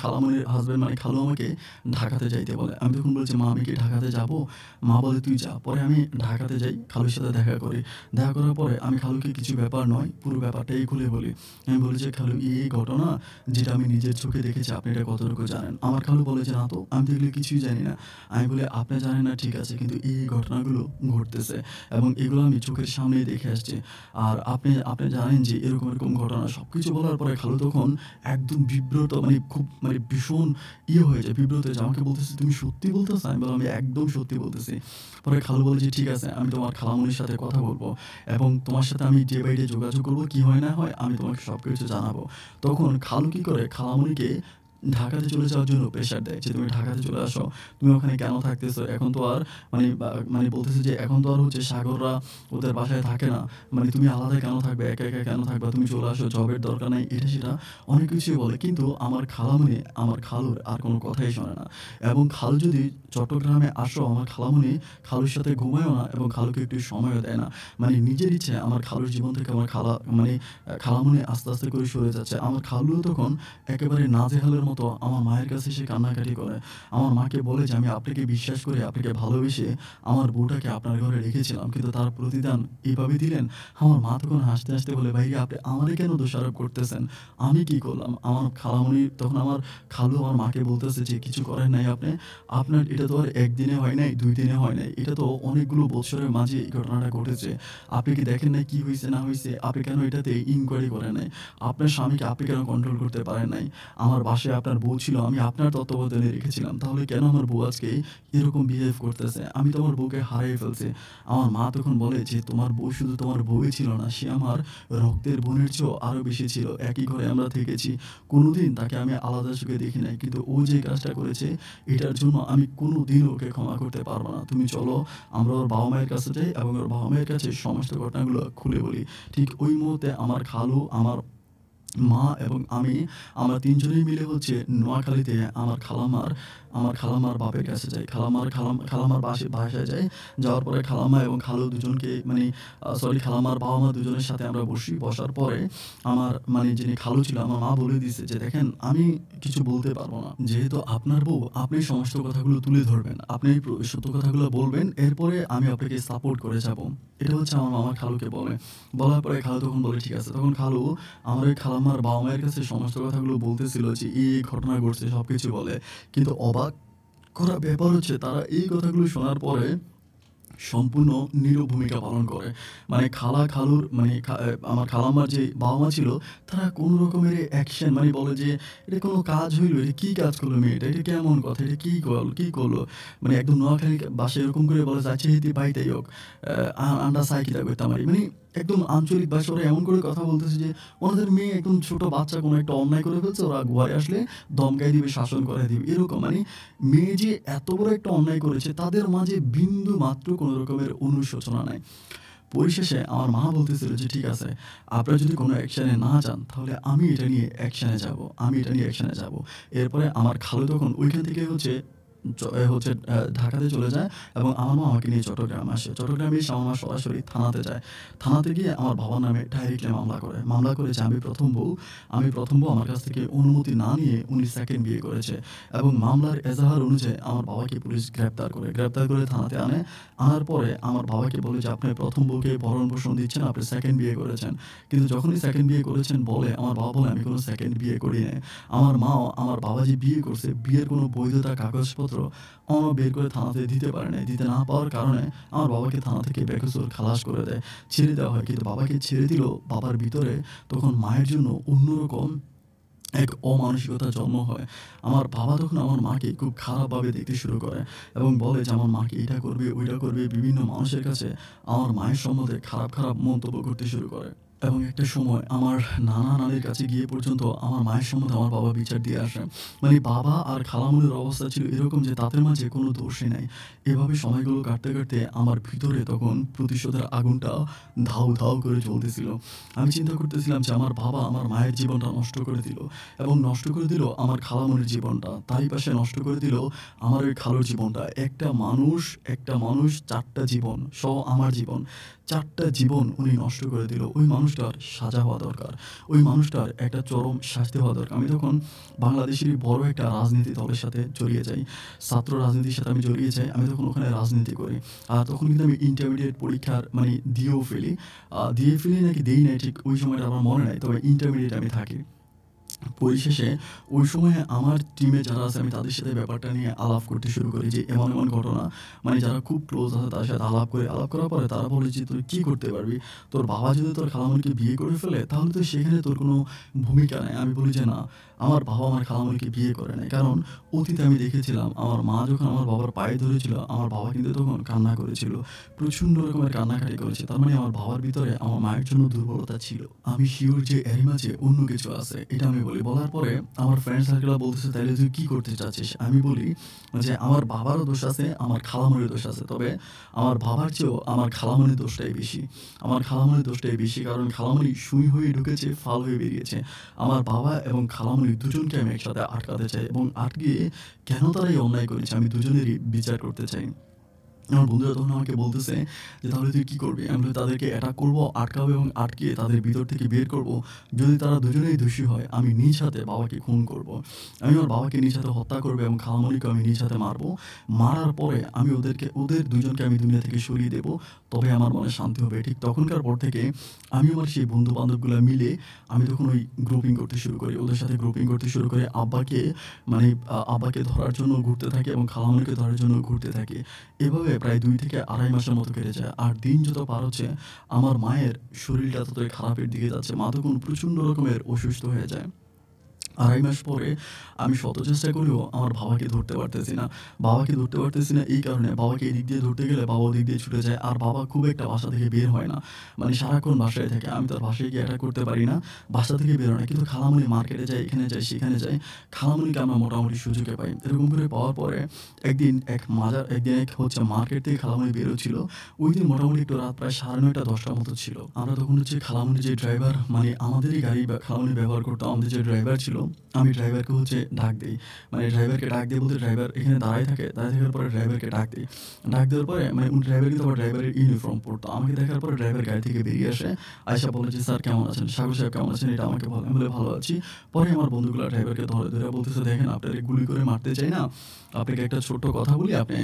খালামণির হাসব্যান্ড খালু আমাকে ঢাকাতে যাইতে বলে। আমি তখন বলছি, "মা আমি কি ঢাকাতে যাবো?" মা বলে, "তুই যা।" পরে আমি ঢাকাতে যাই, খালুর সাথে দেখা করি। দেখা করার পরে আমি খালুকে কিছু ব্যাপার নয়, পুরো ব্যাপারটাই খুলে বলি। আমি বলি যে, "খালু এই ঘটনা যেটা আমি নিজের চোখে দেখেছি আপনি এটা কতটুকু জানেন?" আমার খালু বলে যে, "না তো, আমি তো এগুলো কিছুই জানি না।" আমি বলি, "আপনি জানেন না ঠিক আছে কিন্তু এই ঘটনাগুলো ঘটতেছে এবং এগুলো আমি চোখের সামনেই দেখে আসছি। আর আপনি জানেন যে এরকম ঘটনা।" সবকিছু বলার পরে খালু তখন একদম বিব্রত খুব ভীষণ হয়ে যায়, বিব্রত হয়ে যায়। আমাকে বলতেছে, "তুমি সত্যি বলতেছো?" আমি বললাম, "আমি একদম সত্যি বলতেছি।" পরে খালু বলে যে, "ঠিক আছে, আমি তোমার খালামণির সাথে কথা বলবো এবং তোমার সাথে আমি ডে বাই ডে যোগাযোগ করব। কি হয় না হয় আমি তোমাকে সবকিছু জানাবো।" তখন খালু কি করে খালামণিকে ঢাকাতে চলে যাওয়ার জন্য প্রেশার দেয় যে, "তুমি ঢাকাতে চলে আসো। তুমি ওখানে কেন থাকতেছো? এখন তো আর" বলতেছে যে, "এখন তো আর হচ্ছে সাগররা ওদের বাসায় থাকে না। তুমি আলাদা কেন থাকবে? একা কেন থাকবা? তুমি চলে আসো। জবের দরকার নাই।" এটা সেটা অনেক কিছুই বলে। কিন্তু আমার খালামণি আমার খালুর আর কোনো কথাই শোনে না। এবং খালু যদি চট্টগ্রামে আসো আমার খালামণি খালুর সাথে ঘুমায়ও না এবং খালুকে একটু সময়ও দেয় না। নিজের ইচ্ছে আমার খালুর জীবন থেকে আমার খালামণি আস্তে, আস্তে করে সরে যাচ্ছে। আমার খালুও তখন একেবারে নাজেহালের মতো আমার মায়ের কাছে এসে কান্নাকাটি করে। আমার মাকে বলে যে, "আমি আপনাকে বিশ্বাস করে, আপনাকে ভালোবেসে আমার বউটাকে আপনার ঘরে রেখেছিলাম। কিন্তু তার প্রতিদান এভাবে দিলেন?" আমার মা তখন হাসতে, হাসতে বলে, "ভাইয়া আপনি আমারে কেন দোষারোপ করতেছেন? আমি কি করলাম?" আমার খালামণি তখন আমার খালু আমার মাকে বলতেছে যে, "কিছু করেন নাই আপনি। আপনার এটা তো আর ১ দিনে হয় নাই, ২ দিনে হয় নাই। এটা তো অনেকগুলো বৎসরের মাঝে এই ঘটনাটা ঘটেছে। আপনি কি দেখেন নাই কি হইছে না হইছে? আপনি কেন এটাতে ইনকোয়ারি করেন নাই? আপনার স্বামীকে আপনি কেন কন্ট্রোল করতে পারেন নাই? আমার বাসায় আপনার বউ ছিল, আমি আপনার তত্ত্বাবধানে রেখেছিলাম। তাহলে কেন আমার বউ আজকে এরকম বিহেভ করতেছে? আমি তো আমার বউকে হারিয়ে ফেলছি।" আমার মা তখন বলে যে, "তোমার বউ শুধু তোমার বউই ছিল না, সে আমার রক্তের বোনের চেয়েও আরও বেশি ছিল। একই ঘরে আমরা থেকেছি। কোনোদিন তাকে আমি আলাদা চোখে দেখি নাই। কিন্তু ও যে কাজটা করেছে এটার জন্য আমি কোনোদিনও ওকে ক্ষমা করতে পারব না। তুমি চলো আমরা ওর বাবা-মায়ের কাছে যাই এবং ওর বাবা-মায়ের কাছে সমস্ত ঘটনাগুলো খুলে বলি।" ঠিক ওই মুহূর্তে আমার খালু আমার মা এবং আমি আমরা ৩ জনেই মিলে হচ্ছে নোয়াখালীতে আমার খালাম্মার বাপের কাছে যাই। খালাম্মার বাসায় যাই। যাওয়ার পরে খালাম্মা এবং খালু দুজনকে মানে খালাম্মার বাবা-মা দুজনের সাথে আমরা বসি। বসার পরে আমার মানে যিনি খালু ছিল আমার মা বলে দিছে যে, "দেখেন আমি কিছু বলতে পারব না। যেহেতু আপনার বউ, আপনি সমস্ত কথাগুলো তুলে ধরবেন। আপনি সত্য কথাগুলো বলবেন। এরপরে আমি আপনাকে সাপোর্ট করে যাবো।" এটা হচ্ছে আমার মামা খালুকে বলে। বলার পরে খালু তখন বলে, "ঠিক আছে।" তখন খালু আমার ওই খালাম্মার বাবা-মায়ের কাছে সমস্ত কথাগুলো বলতেছিল যে, এই ঘটনা ঘটছে সবকিছু বলে। কিন্তু অবাক করা ব্যাপার হচ্ছে তারা এই কথাগুলো শোনার পরে সম্পূর্ণ নীরব ভূমিকা পালন করে। মানে খালুর মানে আমার খালাম্মার যে বাবা-মা ছিল তারা কোনো রকমের অ্যাকশন মানে বলে যে, "এটা কোনো কাজ হইলো? এটা কি কাজ করলো মেয়েটা? এটা কেমন কথা? এটা কি করলো?" মানে একদম নোয়াখালীর ভাষায় এরকম করে বলে যে, "আচ্ছা হেতি বাইতাই হোক। আন্ডা চাই কিতা কইতাম আরি।" মানে একদম আঞ্চলিক ভাষায় ওরা এমন করে কথা বলতেছে যে, ওনাদের মেয়ে একদম ছোট বাচ্চা কোনো একটা অন্যায় করে ফেলছে, ওরা ঘরে আসলে ধমকাই দিবে, শাসন করায় দিবে। এরকম মানে মেয়ে যে এত বড় একটা অন্যায় করেছে তাদের মাঝে বিন্দু মাত্র কোনো রকমের অনুশোচনা নাই। পরিশেষে আমার মা বলতেছিল যে, "ঠিক আছে, আপনারা যদি কোনো অ্যাকশনে না যান তাহলে আমি এটা নিয়ে অ্যাকশনে যাবো। আমি এটা নিয়ে অ্যাকশনে যাবো।" এরপরে আমার খালু তখন ওইখান থেকে ঢাকাতে চলে যায় এবং আমার মা আমাকে নিয়ে চট্টগ্রামে আসে। চট্টগ্রামে এসে আমার মা সরাসরি থানাতে যায়। থানাতে গিয়ে আমার বাবার নামে ডাইরেক্টলি মামলা করে। মামলা করে যে আমি ১ম বউ আমার কাছ থেকে অনুমতি না নিয়ে উনি 2nd বিয়ে করেছে এবং মামলার এজাহার অনুযায়ী আমার বাবাকে পুলিশ গ্রেপ্তার করে। গ্রেপ্তার করে থানাতে আনে। আনার পরে আমার বাবাকে বলে যে, "আপনি ১ম বউকে ভরণ-পোষণ দিচ্ছেন, আপনি 2nd বিয়ে করেছেন।" কিন্তু যখনই 2nd বিয়ে করেছেন বলে, আমার বাবা বলে, "আমি কোনো 2nd বিয়ে করি নাই।" আমার মাও আমার বাবা যে বিয়ে করছে, বিয়ের কোনো বৈধতা কাগজপত্র বের করে থানাতে দিতে পারে নাই। দিতে না পাওয়ার কারণে আমার বাবাকে থানা থেকে বেকসুর খালাস করে দেয়। ছেড়ে দেওয়া হয়। কিন্তু বাবাকে ছেড়ে দিলেও বাবার ভিতরে তখন মায়ের জন্য অন্যরকম এক অমানসিকতার জন্ম হয়। আমার বাবা তখন আমার মাকে খুব খারাপভাবে দেখতে শুরু করে এবং বলে যে, আমার মাকে এটা করবে, ওইটা করবে। বিভিন্ন মানুষের কাছে আমার মায়ের সম্বন্ধে খারাপ মন্তব্য করতে শুরু করে। এবং একটা সময় আমার নানা-নানির কাছে গিয়ে পর্যন্ত আমার মায়ের সম্বন্ধে আমার বাবা বিচার দিয়ে আসে। মানে বাবা আর খালামণির অবস্থা ছিল এরকম যে তাদের মাঝে কোনো দোষই নাই। এভাবে সময়গুলো কাটতে আমার ভিতরে তখন প্রতিশোধের আগুনটা ধাউ করে জ্বলতেছিল। আমি চিন্তা করতেছিলাম যে আমার বাবা আমার মায়ের জীবনটা নষ্ট করে দিল এবং নষ্ট করে দিল আমার খালামণির জীবনটা। তারই পাশে নষ্ট করে দিল আমার ওই খালুর জীবনটা। একটা মানুষ ৪ টা জীবন সহ আমার জীবন। ৪ টা জীবন উনি নষ্ট করে দিল। ওই মানুষটার সাজা হওয়া দরকার। ওই মানুষটার একটা চরম শাস্তি হওয়া দরকার। আমি তখন বাংলাদেশেরই বড় একটা রাজনীতি দলের সাথে জড়িয়ে যাই। ছাত্র রাজনীতির সাথে আমি জড়িয়ে যাই। আমি তখন ওখানে রাজনীতি করি। আর তখন কিন্তু আমি ইন্টারমিডিয়েট পরীক্ষার মানে দিয়েও ফেলি। দিয়ে ফেলি নাকি দেই নাই ঠিক ওই সময়টা আমার মনে নাই। তবে ইন্টারমিডিয়েট আমি থাকি। পরিশেষে ওই সময়ে আমার টিমে যারা আছে আমি তাদের সাথে ব্যাপারটা নিয়ে আলাপ করতে শুরু করি যে এমন ঘটনা মানে যারা খুব ক্লোজ আছে তাদের সাথে আলাপ করি। আলাপ করার পরে তারা বলে যে, "তুই কি করতে পারবি? তোর বাবা যদি তোর খালামণিকে বিয়ে করে ফেলে তাহলে তো সেখানে তোর কোনো ভূমিকা নাই।" আমি বলি যে, "না, আমার বাবা আমার খালামণিকে বিয়ে করে নাই।" কারণ অতীতে আমি দেখেছিলাম আমার মা যখন আমার বাবার পায়ে ধরেছিল, আমার বাবা কিন্তু তখন কান্না করেছিল। প্রচণ্ড রকমের কান্নাকাটি করেছে। তার মানে আমার বাবার ভিতরে আমার মায়ের জন্য দুর্বলতা ছিল। আমি সিউর যে এরই মাঝে অন্য কিছু আছে। এটা আমি বলি। বলার পরে আমার ফ্রেন্ড সার্কেলরা বলতেছে, "তাইলে তুই কি করতে চাচ্ছিস?" আমি বলি যে, "আমার বাবারও দোষ আছে, আমার খালামণির দোষ আছে। তবে আমার বাবার চেয়েও আমার খালামণির দোষটাই বেশি। আমার খালামণির দোষটাই বেশি। কারণ খালামণি সুই হয়ে ঢুকেছে, ফাল হয়ে বেরিয়েছে। আমার বাবা এবং খালামণি দুজনকে আমি একসাথে আটকাতে চাই এবং আটকিয়ে কেন তারা এই অন্যায় করেছে আমি দুজনেরই বিচার করতে চাই।" আমার বন্ধুরা তখন আমাকে বলতেছে যে, "তাহলে তুই কি করবি?" আমি বলি, "তাদেরকে অ্যাটাক করবো, আটকাবো এবং আটকিয়ে তাদের ভিতর থেকে বের করবো। যদি তারা দুজনেই দোষী হয়, আমি নিজ হাতে বাবাকে খুন করবো। আমি আমার বাবাকে নিজ হাতে হত্যা করবো এবং খালামণিকেও আমি নিজ হাতে মারবো। মারার পরে আমি ওদের দুজনকে আমি দুনিয়া থেকে সরিয়ে দেবো। তবে আমার মনে শান্তি হবে।" ঠিক তখনকার পর থেকে আমি আমার সেই বন্ধু-বান্ধবগুলা মিলে আমি তখন ওই গ্রুপিং করতে শুরু করি। ওদের সাথে গ্রুপিং করতে শুরু করে মানে আব্বাকে ধরার জন্য ঘুরতে থাকি এবং খালামণিকে ধরার জন্য ঘুরতে থাকি। এভাবে প্রায় ২ থেকে ২.৫ মাসের মতো কেটে যায়। আর দিন যত পার হচ্ছে আমার মায়ের শরীরটা ততই খারাপের দিকে যাচ্ছে। মা তখন প্রচণ্ড রকমের অসুস্থ হয়ে যায়। আড়াই মাস পরে আমি শত চেষ্টা করেও আমার বাবাকে ধরতে পারতেছি না। বাবাকে ধরতে পারতেছি না এই কারণে, বাবাকে এদিক দিয়ে ধরতে গেলে বাবা ওদিক দিয়ে ছুটে যায়। আর বাবা খুব একটা বাসা থেকে বের হয় না। মানে সারাক্ষণ বাসায় থাকে। আমি তার বাসায় গিয়ে অ্যাটাক করতে পারি না। বাসা থেকে বের হয় না। কিন্তু খালামণি মার্কেটে যায়, এখানে যায়, সেখানে যায়। খালামণিকে আমরা মোটামুটি সুযোগে পাই। এরকম করে পাওয়ার পরে একদিন হচ্ছে মার্কেট থেকে খালামণি বেরোচ্ছিল। ওইদিন মোটামুটি একটু রাত প্রায় 9:30 10টার মতো ছিল। আমরা তখন হচ্ছে খালামণির যে ড্রাইভার, মানে আমাদেরই গাড়ি খালামণি ব্যবহার করতো। আমাদের যে ড্রাইভার ছিল, আমি ড্রাইভারকে হচ্ছে ডাক দেই। মানে ড্রাইভারকে ডাক দিয়ে বলতে ড্রাইভার এখানে দাঁড়ায় থাকে। দাঁড়ায় থাকার পরে ড্রাইভারকে ডাক দেই। ডাক দেওয়ার পরে মানে ড্রাইভার কিন্তু আবার ড্রাইভারের ইউনিফর্ম পরতো। আমাকে দেখার পরে ড্রাইভার গাড়ি থেকে বেরিয়ে আসে। আইসা বলে যে, "স্যার কেমন আছেন? সাগর সাহেব কেমন আছেন?" এটা আমাকে বলে। আমি বলি, "ভালো আছি।" পরে আমার বন্ধুগুলা ড্রাইভারকে ধরে বলতেছে, "দেখেন আপনারে গুলি করে মারতে চাই না। আপনাকে একটা ছোট্ট কথা বলি, আপনি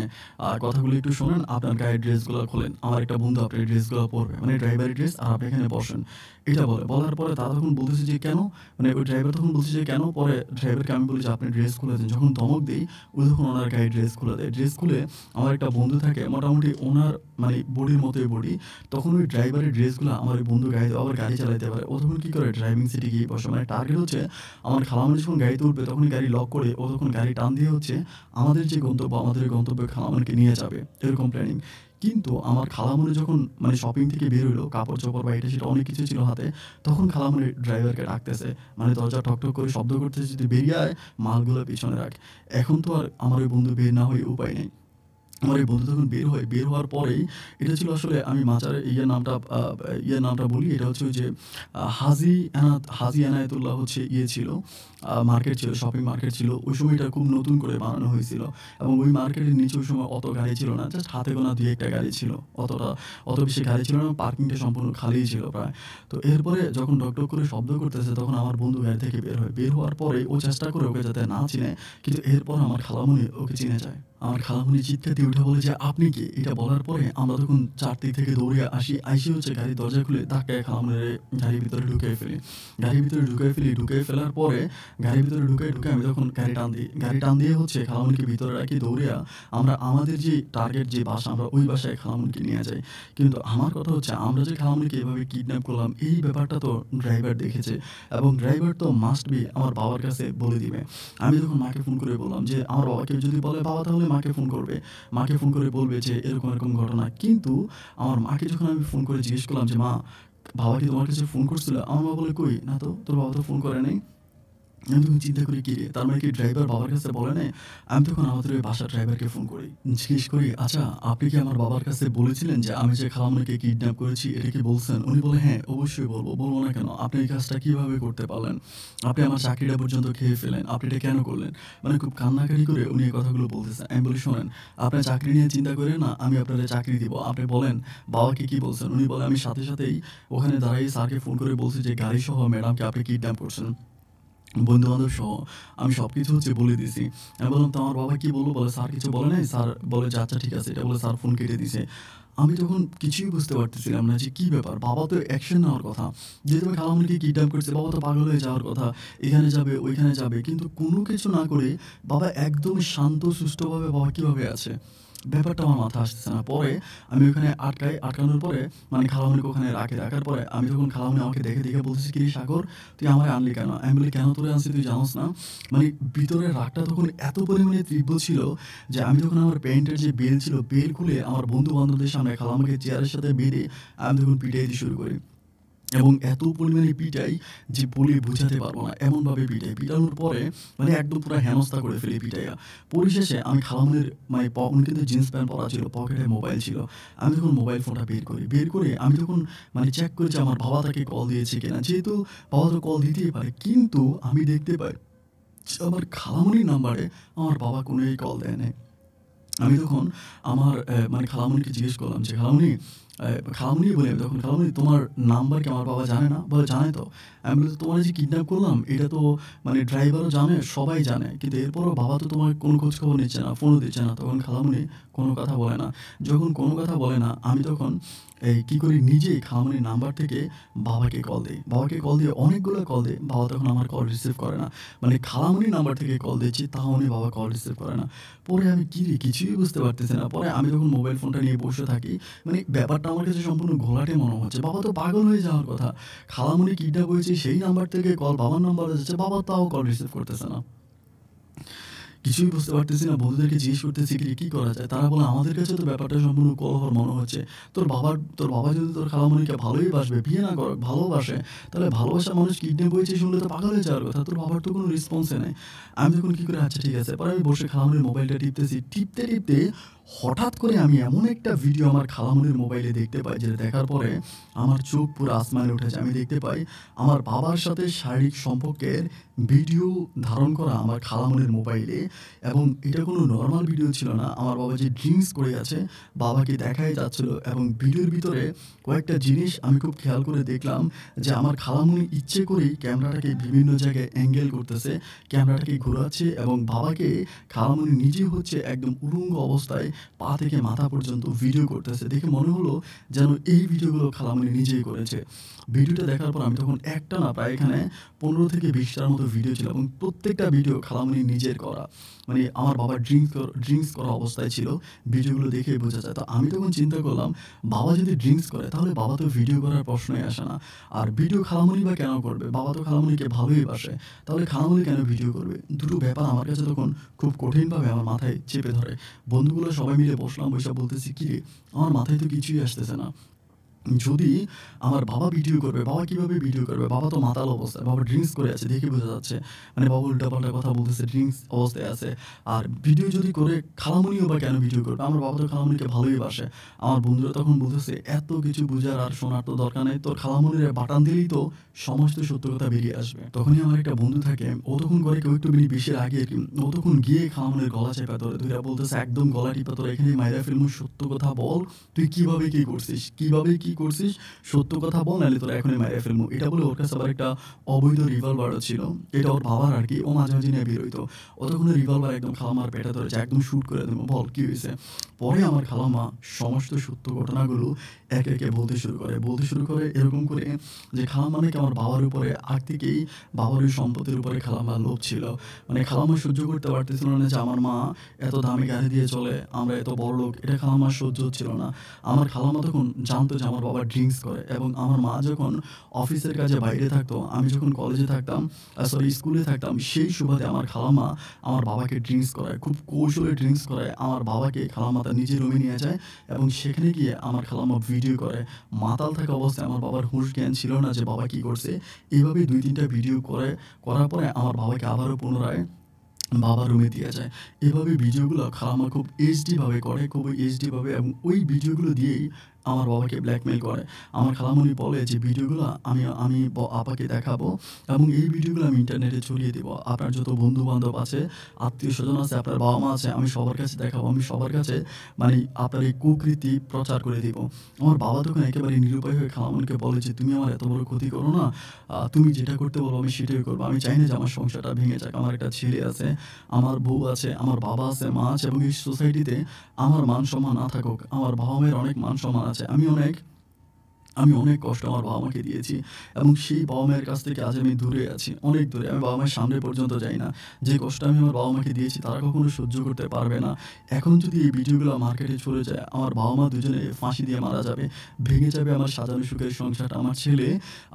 কথাগুলো একটু শোনেন। আপনার গায়ের ড্রেসগুলা খোলেন। আমার একটা বন্ধু আপনার ড্রেসগুলা পরবে। মানে ড্রাইভারের ড্রেস, আর আপনি এখানে বসেন।" এটা বলে। বলার পরে তারা তখন বলতেছে যে, "কেন?" মানে ওই ড্রাইভার তখন বলছে যে, "কেন?" পরে ড্রাইভারকে আমি বলি যে, "আপনি ড্রেস খুলে দেন।" যখন ধমক দেই, ও তখন ওনার গায়ে ড্রেস খুলে দেয়। ড্রেস খুলে আমার একটা বন্ধু থাকে, মোটামুটি ওনার মানে বডির মতোই বডি। তখন ওই ড্রাইভারের ড্রেসগুলা আমার ওই বন্ধু গায়ে দেয়, আবার গাড়ি চালাইতে পারে। ও তখন কি করে? ড্রাইভিং সিটে গিয়ে বসে। মানে টার্গেট হচ্ছে আমার খালামণি যখন গাড়িতে উঠবে তখনই গাড়ি লক করে ও তখন গাড়ি টান দিয়ে হচ্ছে আমাদের যে গন্তব্য, আমাদের ওই গন্তব্যে খালামণিকে নিয়ে যাবে। এরকম প্ল্যানিং। কিন্তু আমার খালামণি যখন মানে শপিং থেকে বের হইলো, কাপড়-চোপড় বা এটা সেটা অনেক কিছু ছিল হাতে, তখন খালামণি ড্রাইভারকে ডাকতেছে। মানে দরজা ঠক করে শব্দ করতেছে যে, "তুই বেরিয়ে আয়, মালগুলো পিছনে রাখ।" এখন তো আর আমার ওই বন্ধু বের না হয়ে উপায় নেই। আমার এই বন্ধু যখন বের হয়, বের হওয়ার পরেই এটা ছিল আসলে আমি মাজার নামটা বলি। এটা হচ্ছে ওই যে হাজী এনায়েতুল্লাহ হচ্ছে ছিল, মার্কেট ছিল, শপিং মার্কেট ছিল। ওই সময় এটা খুব নতুন করে বানানো হয়েছিল এবং ওই মার্কেটের নিচে ওই সময় অত গাড়ি ছিল না। জাস্ট হাতে গোনা ২-১ টা গাড়ি ছিল। অত বেশি গাড়ি ছিল না। পার্কিংটা সম্পূর্ণ খালিই ছিল প্রায়। তো এরপরে যখন টক করে শব্দ করতেছে তখন আমার বন্ধু গাড়ি থেকে বের হয়। বের হওয়ার পরে ও চেষ্টা করে ওকে যাতে না চিনে। কিন্তু এরপর আমার খালামণি ওকে চিনে যায়। আমার খালামণি চিৎকার দিয়ে উঠে বলে যে, "আপনি কে?" এটা বলার পরে আমরা তখন চারদিক থেকে দৌড়ে আসি। আইসে হচ্ছে গাড়ির দরজা খুলে ধাক্কায় খালামণিরে গাড়ির ভিতরে ঢুকিয়ে ফেলি। গাড়ির ভিতরে ঢুকিয়ে ফেলি। ঢুকিয়ে ফেলার পরে গাড়ির ভিতরে ঢুকে আমি তখন গাড়ি টান দিই। গাড়ি টান দিয়ে হচ্ছে খালামণিকে ভিতরে রাখি দৌড়িয়া আমরা আমাদের যে টার্গেট যে বাসা, আমরা ওই বাসায় খালামণিকে নিয়ে যাই। কিন্তু আমার কথা হচ্ছে আমরা যে খালামণিকে এভাবে কিডন্যাপ করলাম, এই ব্যাপারটা তো ড্রাইভার দেখেছে এবং ড্রাইভার তো মাস্ট বি আমার বাবার কাছে বলে দিবে। আমি তখন মাকে ফোন করে বললাম যে, "আমার বাবাকে যদি বলে, বাবা তাহলে মাকে ফোন করবে। মাকে ফোন করে বলবে যে এরকম ঘটনা।" কিন্তু আমার মাকে যখন আমি ফোন করে জিজ্ঞেস করলাম যে, "মা, বাবা কি তোমার কাছে ফোন করছিল?" আমার মা বলে, "কই? না তো, তোর বাবা তো ফোন করে নাই।" আমি তখন চিন্তা করি, কিরে, তার মানে কি ড্রাইভার বাবার কাছে বলে নাই? আমি তখন আমাদের ওই বাসার ড্রাইভারকে ফোন করি। জিজ্ঞেস করি, "আচ্ছা, আপনি কি আমার বাবার কাছে বলেছিলেন যে আমি যে খালামণিকে কিডন্যাপ করেছি, এটা কি বলছেন?" উনি বলে, "হ্যাঁ, অবশ্যই বলবো। বলব না কেন? আপনি এই কাজটা কিভাবে করতে পারলেন? আপনি আমার চাকরিটা পর্যন্ত খেয়ে ফেললেন। আপনি এটা কেন করলেন?" মানে খুব কান্নাকাটি করে উনি এই কথাগুলো বলতেছেন। আমি বলি, "শোনেন, আপনার চাকরি নিয়ে চিন্তা কইরেন না। আমি আপনারে চাকরি দিব। আপনি বলেন বাবাকে কি বলছেন?" উনি বলে, "আমি সাথেই ওখানে দাঁড়াই স্যারকে ফোন করে বলছি যে গাড়িসহ ম্যাডামকে আপনি কিডন্যাপ করছেন। বন্ধু-বান্ধব সহ আমি সবকিছু হচ্ছে বলে দিছি।" আমি বললাম, "তো আমার বাবা কি বলল?" বলে, "স্যার কিছু বলে নাই।" স্যার বলে যে, "আচ্ছা ঠিক আছে।" এটা বলে স্যার ফোন কেটে দিছে। আমি তখন কিছুই বুঝতে পারতেছিলাম না যে কি ব্যাপার? বাবা তো অ্যাকশন নেওয়ার কথা। যেহেতু আমি খালামণিকে কিডন্যাপ করছে, বাবা তো পাগল হয়ে যাওয়ার কথা। এখানে যাবে, ওইখানে যাবে। কিন্তু কোনো কিছু না করে বাবা একদম শান্ত সুষ্ঠুভাবে বাবা কিভাবে আছে? ব্যাপারটা আমার মাথায় আসতেছে না। পরে আমি ওখানে আটকাই। আটকানোর পরে মানে খালামণিকে ওখানে রাখি। রাখার পরে আমি যখন খালামণি আমাকে দেখে বলতেছে, "কিরে সাগর, তুই আমারে আনলি কেন?" আমি বলি, "কেন তোরে আনছি তুই জানোস না?" মানে ভিতরের রাগটা তখন এত পরিমাণে তীব্র ছিল যে আমি তখন আমার প্যান্টের যে বেল ছিল, বেল খুলে আমার বন্ধু-বান্ধবদের সামনে খালাম্মাকে চেয়ারের সাথে বেঁধে আমি তখন পিটাইতে শুরু করি। এবং এত পরিমাণে পিটাই যে বলে বোঝাতে পারবো না। এমনভাবে পিটাই। পিটানোর পরে মানে একদম পুরা হেনস্থা করে ফেলি পিটাইয়া। পরিশেষে আমি খালামণির মানে উনি কিন্তু জিন্স প্যান্ট পরা ছিল, পকেটে মোবাইল ছিল। আমি তখন মোবাইল ফোনটা বের করি। বের করে আমি তখন মানে চেক করি যে আমার বাবা তাকে কল দিয়েছে কিনা। যেহেতু বাবা তো কল দিতেই পারে। কিন্তু আমি দেখতে পাই যে আমার খালামণির নাম্বারে আমার বাবা কোনোই কল দেয় নাই। আমি তখন আমার মানে খালামণিকে জিজ্ঞেস করলাম যে, খালামণি বলি আমি তখন, "খালামণি, তোমার নাম্বার কি আমার বাবা জানে না?" বলে, "জানে তো।" আমি বলি, "তোমারে যে কিডন্যাপ করলাম এটা তো মানে ড্রাইভারও জানে, সবাই জানে। কিন্তু এরপরও বাবা তো তোমার কোনো খোঁজখবর নিচ্ছে না, ফোনও দিচ্ছে না।" তখন খালামণি কোনো কথা বলে না। যখন কোনো কথা বলে না, আমি তখন কি করি, নিজেই খালামণির নাম্বার থেকে বাবাকে কল দেই। বাবাকে কল দিয়ে অনেকগুলো কল দেই। বাবা তখন আমার কল রিসিভ করে না। মানে খালামণির নাম্বার থেকে কল দিচ্ছি, তাও উনি বাবা কল রিসিভ করে না। পরে আমি কিরে, কিছুই বুঝতে পারতেছি না। পরে আমি যখন মোবাইল ফোনটা নিয়ে বসে থাকি, মানে ব্যাপারটা আমার কাছে সম্পূর্ণ ঘোলাটে মনে হচ্ছে। বাবা তো পাগল হয়ে যাওয়ার কথা। খালামণি কিডন্যাপ হয়েছে সেই নাম্বার থেকে কল বাবার নাম্বারে যাচ্ছে, বাবা তাও কল রিসিভ করতেছে না। কিছুই বুঝতে পারতেছি না। বন্ধুদেরকে জিজ্ঞেস করতেছি কি করা যায়? তারা বলে, "আমাদের কাছে তো ব্যাপারটা সম্পূর্ণ কলহর মনে হচ্ছে। তোর বাবা যদি তোর খালামণিকে ভালোই বাসবে, বিয়ে না করুক, ভালোবাসে, তাহলে ভালোবাসার মানুষ কিডন্যাপ হয়েছে শুনলে তো পাগল হয়ে যাওয়ার কথা। তোর বাবার তো কোনো রেসপন্সই নাই।" আমি তখন কি করে, আচ্ছা ঠিক আছে। পরে আমি বসে খালামণির মোবাইলটা টিপতেছি। টিপতে হঠাৎ করে আমি এমন একটা ভিডিও আমার খালামণির মোবাইলে দেখতে পাই, যেটা দেখার পরে আমার চোখ পুরো আসমানে উঠে যায়। আমি দেখতে পাই আমার বাবার সাথে শারীরিক সম্পর্কের ভিডিও ধারণ করা আমার খালামণির মোবাইলে, এবং এটা কোনো নরমাল ভিডিও ছিল না। আমার বাবা যে ড্রিংকস করে আছে বাবাকে দেখাই যাচ্ছিল, এবং ভিডিওর ভিতরে কয়েকটা জিনিস আমি খুব খেয়াল করে দেখলাম যে আমার খালামণি ইচ্ছে করেই ক্যামেরাটাকে বিভিন্ন জায়গায় অ্যাঙ্গেল করতেছে, ক্যামেরাটাকে ঘোরাচ্ছে, এবং বাবাকে খালামণি নিজে হচ্ছে একদম উলঙ্গ অবস্থায় পা থেকে মাথা পর্যন্ত ভিডিও করতেছে। দেখে মনে হলো যেন এই ভিডিওগুলো খালামণি নিজেই করেছে। ভিডিওটা দেখার পর আমি তখন একটা না প্রায় এখানে 15 থেকে 20টার মতো ভিডিও ছিল, এবং প্রত্যেকটা ভিডিও খালামণি নিজের করা। মানে আমার বাবা ড্রিংকস করা অবস্থায় ছিল। ভিডিওগুলো দেখেই বোঝা যায়। তো আমি তখন চিন্তা করলাম, বাবা যদি ড্রিংকস করে তাহলে বাবা তো ভিডিও করার প্রশ্নই আসে না। আর ভিডিও খালামণি বা কেন করবে? বাবা তো খালামণিকে ভালোই বাসে। তাহলে খালামণি কেন ভিডিও করবে? দুটো ব্যাপার আমার কাছে তখন খুব কঠিনভাবে আমার মাথায় চেপে ধরে। বন্ধুগুলো সবাই মিলে বসলাম, বইসা বলতেছি, "কিরে, আমার মাথায় তো কিছুই আসতেছে না। যদি আমার বাবা ভিডিও করবে, বাবা কিভাবে ভিডিও করবে? বাবা তো মাতাল অবস্থায়, বাবা ড্রিংকস করে আছে, দেখে বোঝা যাচ্ছে। মানে বাবা উল্টাপাল্টা কথা বলতেছে, ড্রিংকস অবস্থায় আছে। আর ভিডিও যদি করে খালামণিও বা কেন ভিডিও করবে? আমার বাবা তো খালামণিকে ভালোই বাসে।" আমার বন্ধুরা তখন বলতেছে, "এত কিছু বুঝার আর শোনার তো দরকার নেই। তোর খালামণিরে বাটান দিলেই তো সমস্ত সত্য কথা বেরিয়ে আসবে।" তখনই আমার একটা বন্ধু থাকে, ও তখন করে কেউ একটু বেশির আগে আরকি। ও তখন গিয়ে খালামণির গলা চেপে ধরে, ধইরা বলতেছে, "একদম গলা টিপা তোরা এখানেই মাইরা ফেলমু। সত্য কথা বল। তুই কিভাবে কি করছিস? কিভাবে কি করছিস? সত্য কথা বল, নাহলে তোরা এখনই মাইরা ফেলমু।" এটা বলে ওর কাছে আবার একটা অবৈধ রিভলভারও ছিল। এটা ওর বাবার আরকি। ও মাঝে, মাঝে নিয়ে বের হইতো। ও তখন ওই রিভলভার একদম খালাম্মার পেটে ধরেছে, একদম শুট করে দিবো। "বল কি হইছে?" পরে আমার খালাম্মা সমস্ত সত্য ঘটনাগুলো একে, একে বলতে শুরু করে এরকম করে যে খালাম্মা নাকি আমার বাবার উপরে আগ থেকেই বাবার ওই সম্পত্তির উপরে খালাম্মার লোভ ছিল। মানে খালাম্মা সহ্য করতে পারতেছিল না যে আমার মা এত দামি গাড়ি দিয়ে চলে, আমরা এত বড়লোক। এটা খালাম্মার সহ্য হচ্ছিল না। আমার খালাম্মা তখন জানতো যে আমার বাবা ড্রিংকস করে, এবং আমার মা যখন অফিসের কাজে বাইরে থাকতো, আমি যখন কলেজে থাকতাম, স্কুলে থাকতাম, সেই সুবাদে আমার খালাম্মা আমার বাবাকে ড্রিংকস করায়, খুব কৌশলে ড্রিংকস করায়। আমার বাবাকে খালাম্মা তার নিজের রুমে নিয়ে যায়, এবং সেখানে গিয়ে আমার খালাম্মা ভিডিও করে। মাতাল থাকা অবস্থায় আমার বাবার হুঁশ জ্ঞান ছিল না যে বাবা কী করছে। এভাবেই ২-৩টা ভিডিও করার পরে আমার বাবাকে আবারও পুনরায় বাবার রুমে দিয়ে যায়। এভাবে ভিডিওগুলো খালাম্মা খুব এইচডিভাবে করে, খুবই এইচডিভাবে, এবং ওই ভিডিওগুলো দিয়েই আমার বাবাকে ব্ল্যাকমেইল করে। আমার খালামণি বলে যে, "ভিডিওগুলো আমি আমি আপাকে দেখাবো, এবং এই ভিডিওগুলো আমি ইন্টারনেটে ছড়িয়ে দিব। আপনার যত বন্ধু-বান্ধব আছে, আত্মীয়স্বজন আছে, আপনার বাবা-মা আছে, আমি সবার কাছে দেখাবো। আমি সবার কাছে মানে আপনার এই কুকীর্তি প্রচার করে দিব।" আমার বাবা তখন একেবারে নিরুপায় হয়ে খালামণিকে বলে যে, "তুমি আমার এত বড় ক্ষতি করো না। তুমি যেটা করতে বলবো আমি সেটাই করব। আমি চাই না যে আমার সংসারটা ভেঙে যাক। আমার একটা ছেলে আছে, আমার বউ আছে, আমার বাবা আছে, মা আছে, এবং এই সোসাইটিতে আমার মান-সম্মান না থাকুক। আমার বাবা-মায়ের অনেক মান-সম্মান আছে। আমি অনেক কষ্ট আমার বাবা-মাকে দিয়েছি, এবং সেই বাবা-মায়ের কাছ থেকে আজ আমি দূরে আছি, অনেক দূরে। আমি বাবা-মায়ের সামনে পর্যন্ত যাই না। যে কষ্ট আমি আমার বাবা-মাকে দিয়েছি তারা কখনো সহ্য করতে পারবে না। এখন যদি এই ভিডিওগুলো মার্কেটে ছড়ে যায়, আমার বাবা-মা দুজনে ফাঁসি দিয়ে মারা যাবে। ভেঙে যাবে আমার সাজানো সুখের সংসারটা। আমার ছেলে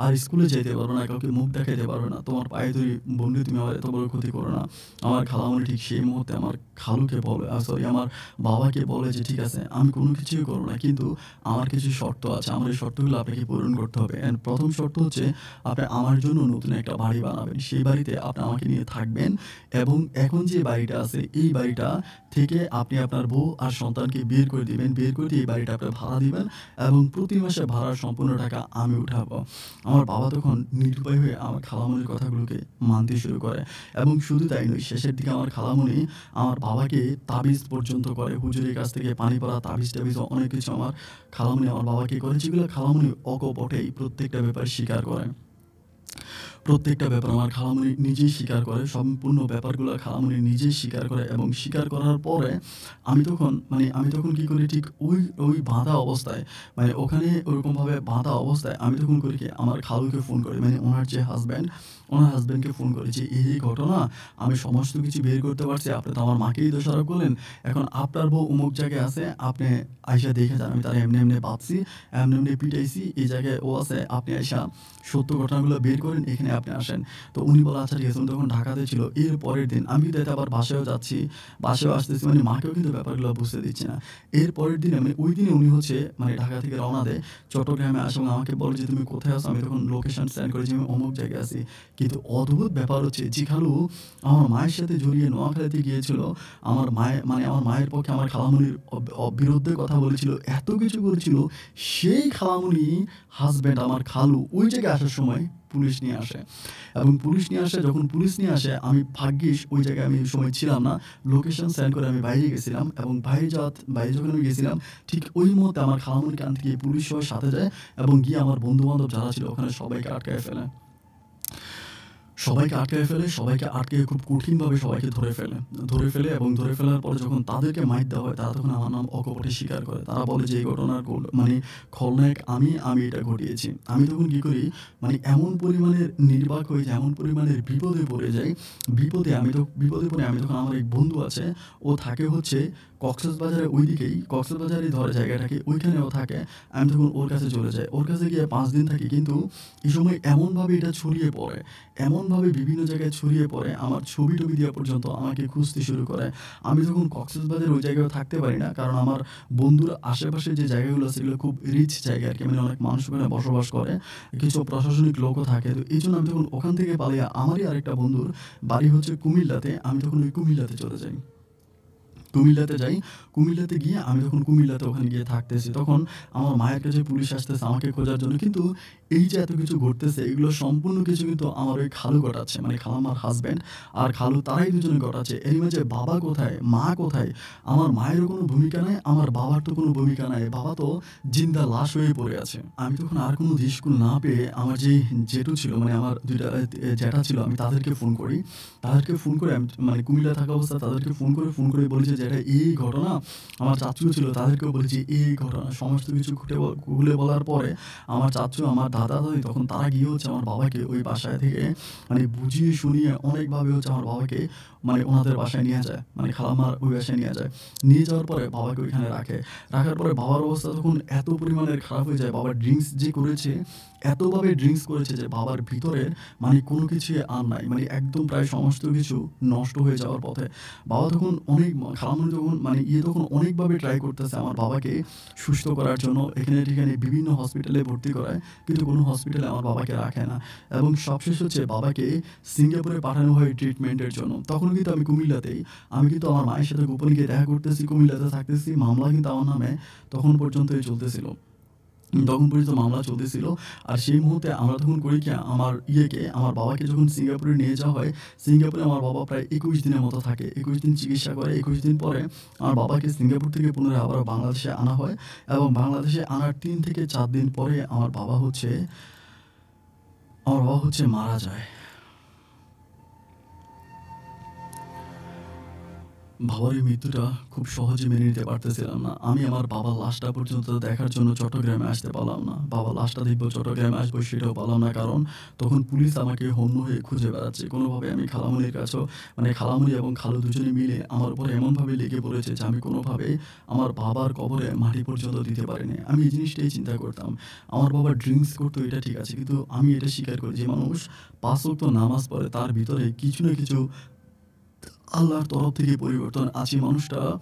আর স্কুলে যাইতে পারবে না, কাউকে মুখ দেখাইতে পারবে না। তোমার পায়ে ধরি বন্ধু, তুমি আমার এত বড় ক্ষতি করো না।" আমার খালামণি ঠিক সেই মুহূর্তে আমার খালুকে বলে, আমার বাবাকে বলে যে, "ঠিক আছে, আমি কোনো কিছুই করব না। কিন্তু আমার কিছু শর্ত আছে। আমার এই শর্তগুলো আপনাকে পূরণ করতে হবে। অ্যান্ড ১ম শর্ত হচ্ছে, আপনি আমার জন্য নতুন একটা বাড়ি বানাবেন। সেই বাড়িতে আপনি আমাকে নিয়ে থাকবেন, এবং এখন যে বাড়িটা আছে এই বাড়িটা থেকে আপনি আপনার বউ আর সন্তানকে বের করে দিবেন। বের করে দিয়ে এই বাড়িটা আপনি ভাড়া দিবেন, এবং প্রতি মাসে ভাড়ার সম্পূর্ণ টাকা আমি উঠাবো।" আমার বাবা তখন নিরুপায় হয়ে আমার খালামণির কথাগুলোকে মানতে শুরু করে, এবং শুধু তাই নয়, শেষের দিকে আমার খালামণি আমার বাবাকে তাবিজ পর্যন্ত করে। হুজুরের কাছ থেকে পানি পড়া তাবিজ-টাবিজ অনেক কিছু আমার খালামণি আমার বাবাকে করে, যেগুলো খালামণি অকপটেই প্রত্যেকটা ব্যাপার স্বীকার করে। প্রত্যেকটা ব্যাপার আমার খালামণি নিজেই স্বীকার করে। সম্পূর্ণ ব্যাপারগুলো খালামণি নিজেই স্বীকার করে, এবং স্বীকার করার পরে আমি তখন কি করি, ঠিক ওই বাঁধা অবস্থায়, মানে ওখানে ওরকমভাবে বাঁধা অবস্থায় আমি তখন করি কি, আমার খালুকে ফোন করি, মানে ওনার যে হাসব্যান্ড, ওনার হাসব্যান্ডকে ফোন করি যে, "এই ঘটনা, আমি সমস্ত কিছু বের করতে পারছি। আপনি তো আমার মাকেই দোষারোপ করলেন। এখন আপনার বউ অমুক জায়গায় আছে। আপনি আইসা দেখে যান। আমি তারে এমনি, এমনি বাঁধছি, এমনি, এমনি পিটাইছি। এই জায়গায় ও আছে। আপনি আইসা সত্য ঘটনাগুলো বের করেন। এখানে আপনি আসেন।" তো উনি বলে, "আচ্ছা ঠিক আছে।" উনি তখন ঢাকাতে ছিল। এর পরের দিন আমি কিন্তু এতে আবার বাসায়ও যাচ্ছি, বাসায়ও আসতেছি। মানে মাকেও কিন্তু ব্যাপারগুলো বুঝতে দিচ্ছি না। এর পরের দিনে মানে ওই দিনে উনি হচ্ছে মানে ঢাকা থেকে রওনা দেয়। চট্টগ্রামে আসে এবং আমাকে বলে যে, "তুমি কোথায় আছো?" আমি তখন লোকেশন সেন্ড করি যে, "আমি অমুক জায়গায় আছি।" কিন্তু অদ্ভুত ব্যাপার হচ্ছে যে খালু আমার মায়ের সাথে জড়িয়ে নোয়াখালীতে গিয়েছিল। আমার মায়ের পক্ষে আমার খালামণির বিরুদ্ধে কথা বলেছিল। এত কিছু করেছিল। সেই খালামণি হাসব্যান্ড আমার খালু ওই জায়গায় আসার সময় পুলিশ নিয়ে আসে। এবং পুলিশ নিয়ে আসে, যখন পুলিশ নিয়ে আসে আমি ভাগ্যিস ওই জায়গায় আমি ওই সময় ছিলাম না। লোকেশন সেন্ড করে আমি বাইরে গেছিলাম এবং বাইরে যখন আমি গেছিলাম ঠিক ওই মুহূর্তে আমার খালামণিকে আনতে গিয়ে পুলিশ সহ সাথে যায় এবং গিয়ে আমার বন্ধু-বান্ধব যারা ছিল ওখানে সবাইকে আটকায় ফেলে। সবাইকে আটকে খুব কঠিনভাবে সবাইকে ধরে ফেলে এবং ধরে ফেলার পরে যখন তাদেরকে মাইর দেওয়া হয় তারা তখন আমার নাম অকপটে স্বীকার করে। তারা বলে যে এই ঘটনার মানে খলনায়ক আমি এটা ঘটিয়েছি। আমি তখন কী করি মানে এমন পরিমাণের নির্বাক হয়ে যাই, এমন পরিমাণের বিপদে পড়ে যাই। বিপদে পড়ে আমি তখন আমার এক বন্ধু আছে, ও থাকে হচ্ছে কক্সবাজারের ওইদিকেই, কক্সবাজারই ধরে জায়গাটাকে, ওইখানে ও থাকে। আমি তখন ওর কাছে চলে যাই। ওর কাছে গিয়ে ৫ দিন থাকি। কিন্তু এই সময় এমনভাবে এটা ছড়িয়ে পড়ে, এমনভাবে বিভিন্ন জায়গায় ছড়িয়ে পড়ে, আমার ছবি-টবি দেওয়া পর্যন্ত আমাকে খুঁজতে শুরু করে। আমি তখন কক্সবাজারের ওই জায়গায়ও থাকতে পারি না। কারণ আমার বন্ধুর আশেপাশে যে জায়গাগুলো আছে এগুলো খুব রিচ জায়গা আরকি। মানে অনেক মানুষ ওখানে বসবাস করে। কিছু প্রশাসনিক লোকও থাকে। তো এইজন্য আমি তখন ওখান থেকে পালিয়ে আমারই আরেকটা বন্ধুর বাড়ি হচ্ছে কুমিল্লাতে। আমি তখন ওই কুমিল্লাতে চলে যাই। কুমিল্লাতে যাই। কুমিল্লাতে গিয়ে আমি তখন কুমিল্লাতে ওখানে গিয়ে থাকতেছি। তখন আমার মায়ের কাছে পুলিশ আসতেছে আমাকে খোঁজার জন্য। কিন্তু এই যে এত কিছু ঘটতেছে এগুলো সম্পূর্ণ কিছু কিন্তু আমার ওই খালু ঘটাচ্ছে। মানে খালাম্মার হাসব্যান্ড আর খালু তারাই দুজনে ঘটাচ্ছে। এরই মাঝে বাবা কোথায়? মা কোথায়? আমার মায়েরও কোনো ভূমিকা নাই, আমার বাবার তো কোনো ভূমিকা নাই। বাবা তো জিন্দা লাশ হয়ে পড়ে আছে। আমি তখন আর কোনো দিশকুল না পেয়ে আমার যেই জেঠু ছিল মানে আমার ২ টা জ্যাঠা ছিল আমি তাদেরকে ফোন করি। তাদেরকে ফোন করে আমি মানে কুমিল্লায় থাকা অবস্থায় তাদেরকে ফোন করে বলি যে, "জ্যাঠা এই ঘটনা।" আমার চাচ্চুও ছিল তাদেরকেও বলেছি এই ঘটনা। সমস্ত কিছু খুলে বলার পরে আমার চাচ্চু, আমার দাদা-দাদি তখন তারা গিয়ে হচ্ছে আমার বাবাকে ওই বাসায় থেকে মানে বুঝিয়ে শুনিয়ে অনেকভাবে হচ্ছে আমার বাবাকে মানে ওনাদের বাসায় নিয়ে যায়। মানে খালাম্মার ওই বাসায় নিয়ে যায়। নিয়ে যাওয়ার পরে বাবাকে ওইখানে রাখে। রাখার পরে বাবার অবস্থা তখন এত পরিমাণের খারাপ হয়ে যায়। বাবা ড্রিংকস যে করেছে, এতভাবে ড্রিংকস করেছে যে বাবার ভিতরের মানে কোনো কিছুই আর নাই। মানে একদম প্রায় সমস্ত কিছু নষ্ট হয়ে যাওয়ার পথে। বাবা তখন খালামণি তখন মানে তখন অনেকভাবে ট্রাই করতেছে আমার বাবাকে সুস্থ করার জন্য। এখানে-সেখানে বিভিন্ন হসপিটালে ভর্তি করায়। কিন্তু কোনো হসপিটালে আমার বাবাকে রাখে না। এবং সবশেষ হচ্ছে বাবাকে সিঙ্গাপুরে পাঠানো হয় ট্রিটমেন্টের জন্য। তখনও কিন্তু আমি কুমিল্লাতেই। আমি কিন্তু আমার মায়ের সাথে গোপনে গিয়ে দেখা করতেছি, কুমিল্লাতে থাকতেছি। মামলা কিন্তু আমার নামে তখন পর্যন্তই চলতেছিল। তখন পর্যন্ত মামলা চলতেছিল। আর সেই মুহূর্তে আমরা তখন করি কি আমার বাবাকে যখন সিঙ্গাপুরে নিয়ে যাওয়া হয়, সিঙ্গাপুরে আমার বাবা প্রায় ২১ দিনের মতো থাকে। ২১ দিন চিকিৎসা করে। ২১ দিন পরে আমার বাবাকে সিঙ্গাপুর থেকে পুনরায় আবারও বাংলাদেশে আনা হয় এবং বাংলাদেশে আনার ৩ থেকে ৪ দিন পরে আমার বাবা হচ্ছে মারা যায়। বাবার এই মৃত্যুটা খুব সহজে মেনে নিতে পারতেছিলাম না। আমি আমার বাবার লাশটা পর্যন্ত দেখার জন্য চট্টগ্রামে আসতে পারলাম না। বাবার লাশটা দেখবো, চট্টগ্রামে আসবো সেটাও পারলাম না। কারণ তখন পুলিশ আমাকে হন্য হয়ে খুঁজে বেড়াচ্ছে। কোনোভাবে আমি খালামণির কাছেও মানে খালামণি এবং খালু দুজনে মিলে আমার উপর এমনভাবে লেগে পড়েছে যে আমি কোনোভাবে আমার বাবার কবরে মাটি পর্যন্ত দিতে পারিনি। আমি এই জিনিসটাই চিন্তা করতাম। আমার বাবা ড্রিংকস করতো এটা ঠিক আছে। কিন্তু আমি এটা স্বীকার করি যে মানুষ ৫ ওয়াক্ত নামাজ পড়ে তার ভিতরে কিছু না কিছু আল্লাহর তরফ থেকে পরিবর্তন আছে। মানুষটা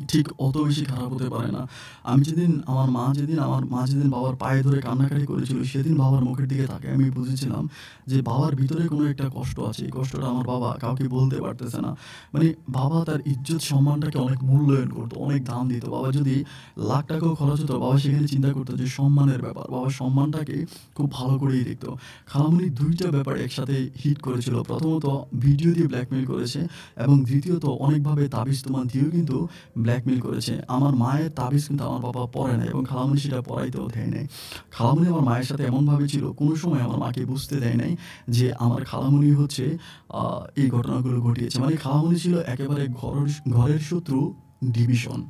ঠিক অত বেশি খারাপ হতে পারে না। আমার মা যেদিন বাবার পায়ে ধরে কান্নাকাটি করেছিল, সেদিন বাবার মুখের দিকে তাকিয়ে আমি বুঝেছিলাম যে বাবার ভিতরে কোনো একটা কষ্ট আছে। এই কষ্টটা আমার বাবা কাউকে বলতে পারতেছে না। মানে বাবা তার ইজ্জত সম্মানটাকে অনেক মূল্যায়ন করত, অনেক দাম দিত। বাবা যদি লাখ টাকাও খরচ হতো, বাবা সেখানে চিন্তা করতো যে সম্মানের ব্যাপার। বাবা সম্মানটাকে খুব ভালো করেই দেখত। খালামণি ২ টা ব্যাপার একসাথে হিট করেছিল। প্রথমত ভিডিও দিয়ে ব্ল্যাকমেইল করেছে এবং দ্বিতীয়ত অনেকভাবে তাবিজ-তুমান দিয়েও কিন্তু ব্ল্যাকমেইল করেছে। আমার মায়ের তাবিজ কিন্তু আমার বাবা পড়ে নাই এবং খালামণি সেটা পড়াইতেও দেয় নাই। খালামণি আমার মায়ের সাথে এমনভাবে ছিল, কোনো সময় আমার মাকে বুঝতে দেয় নাই যে আমার খালামণি হচ্ছে আ এই ঘটনাগুলো ঘটিয়েছে। মানে খালামণি ছিল একেবারে ঘরের শত্রু ডিভিশন।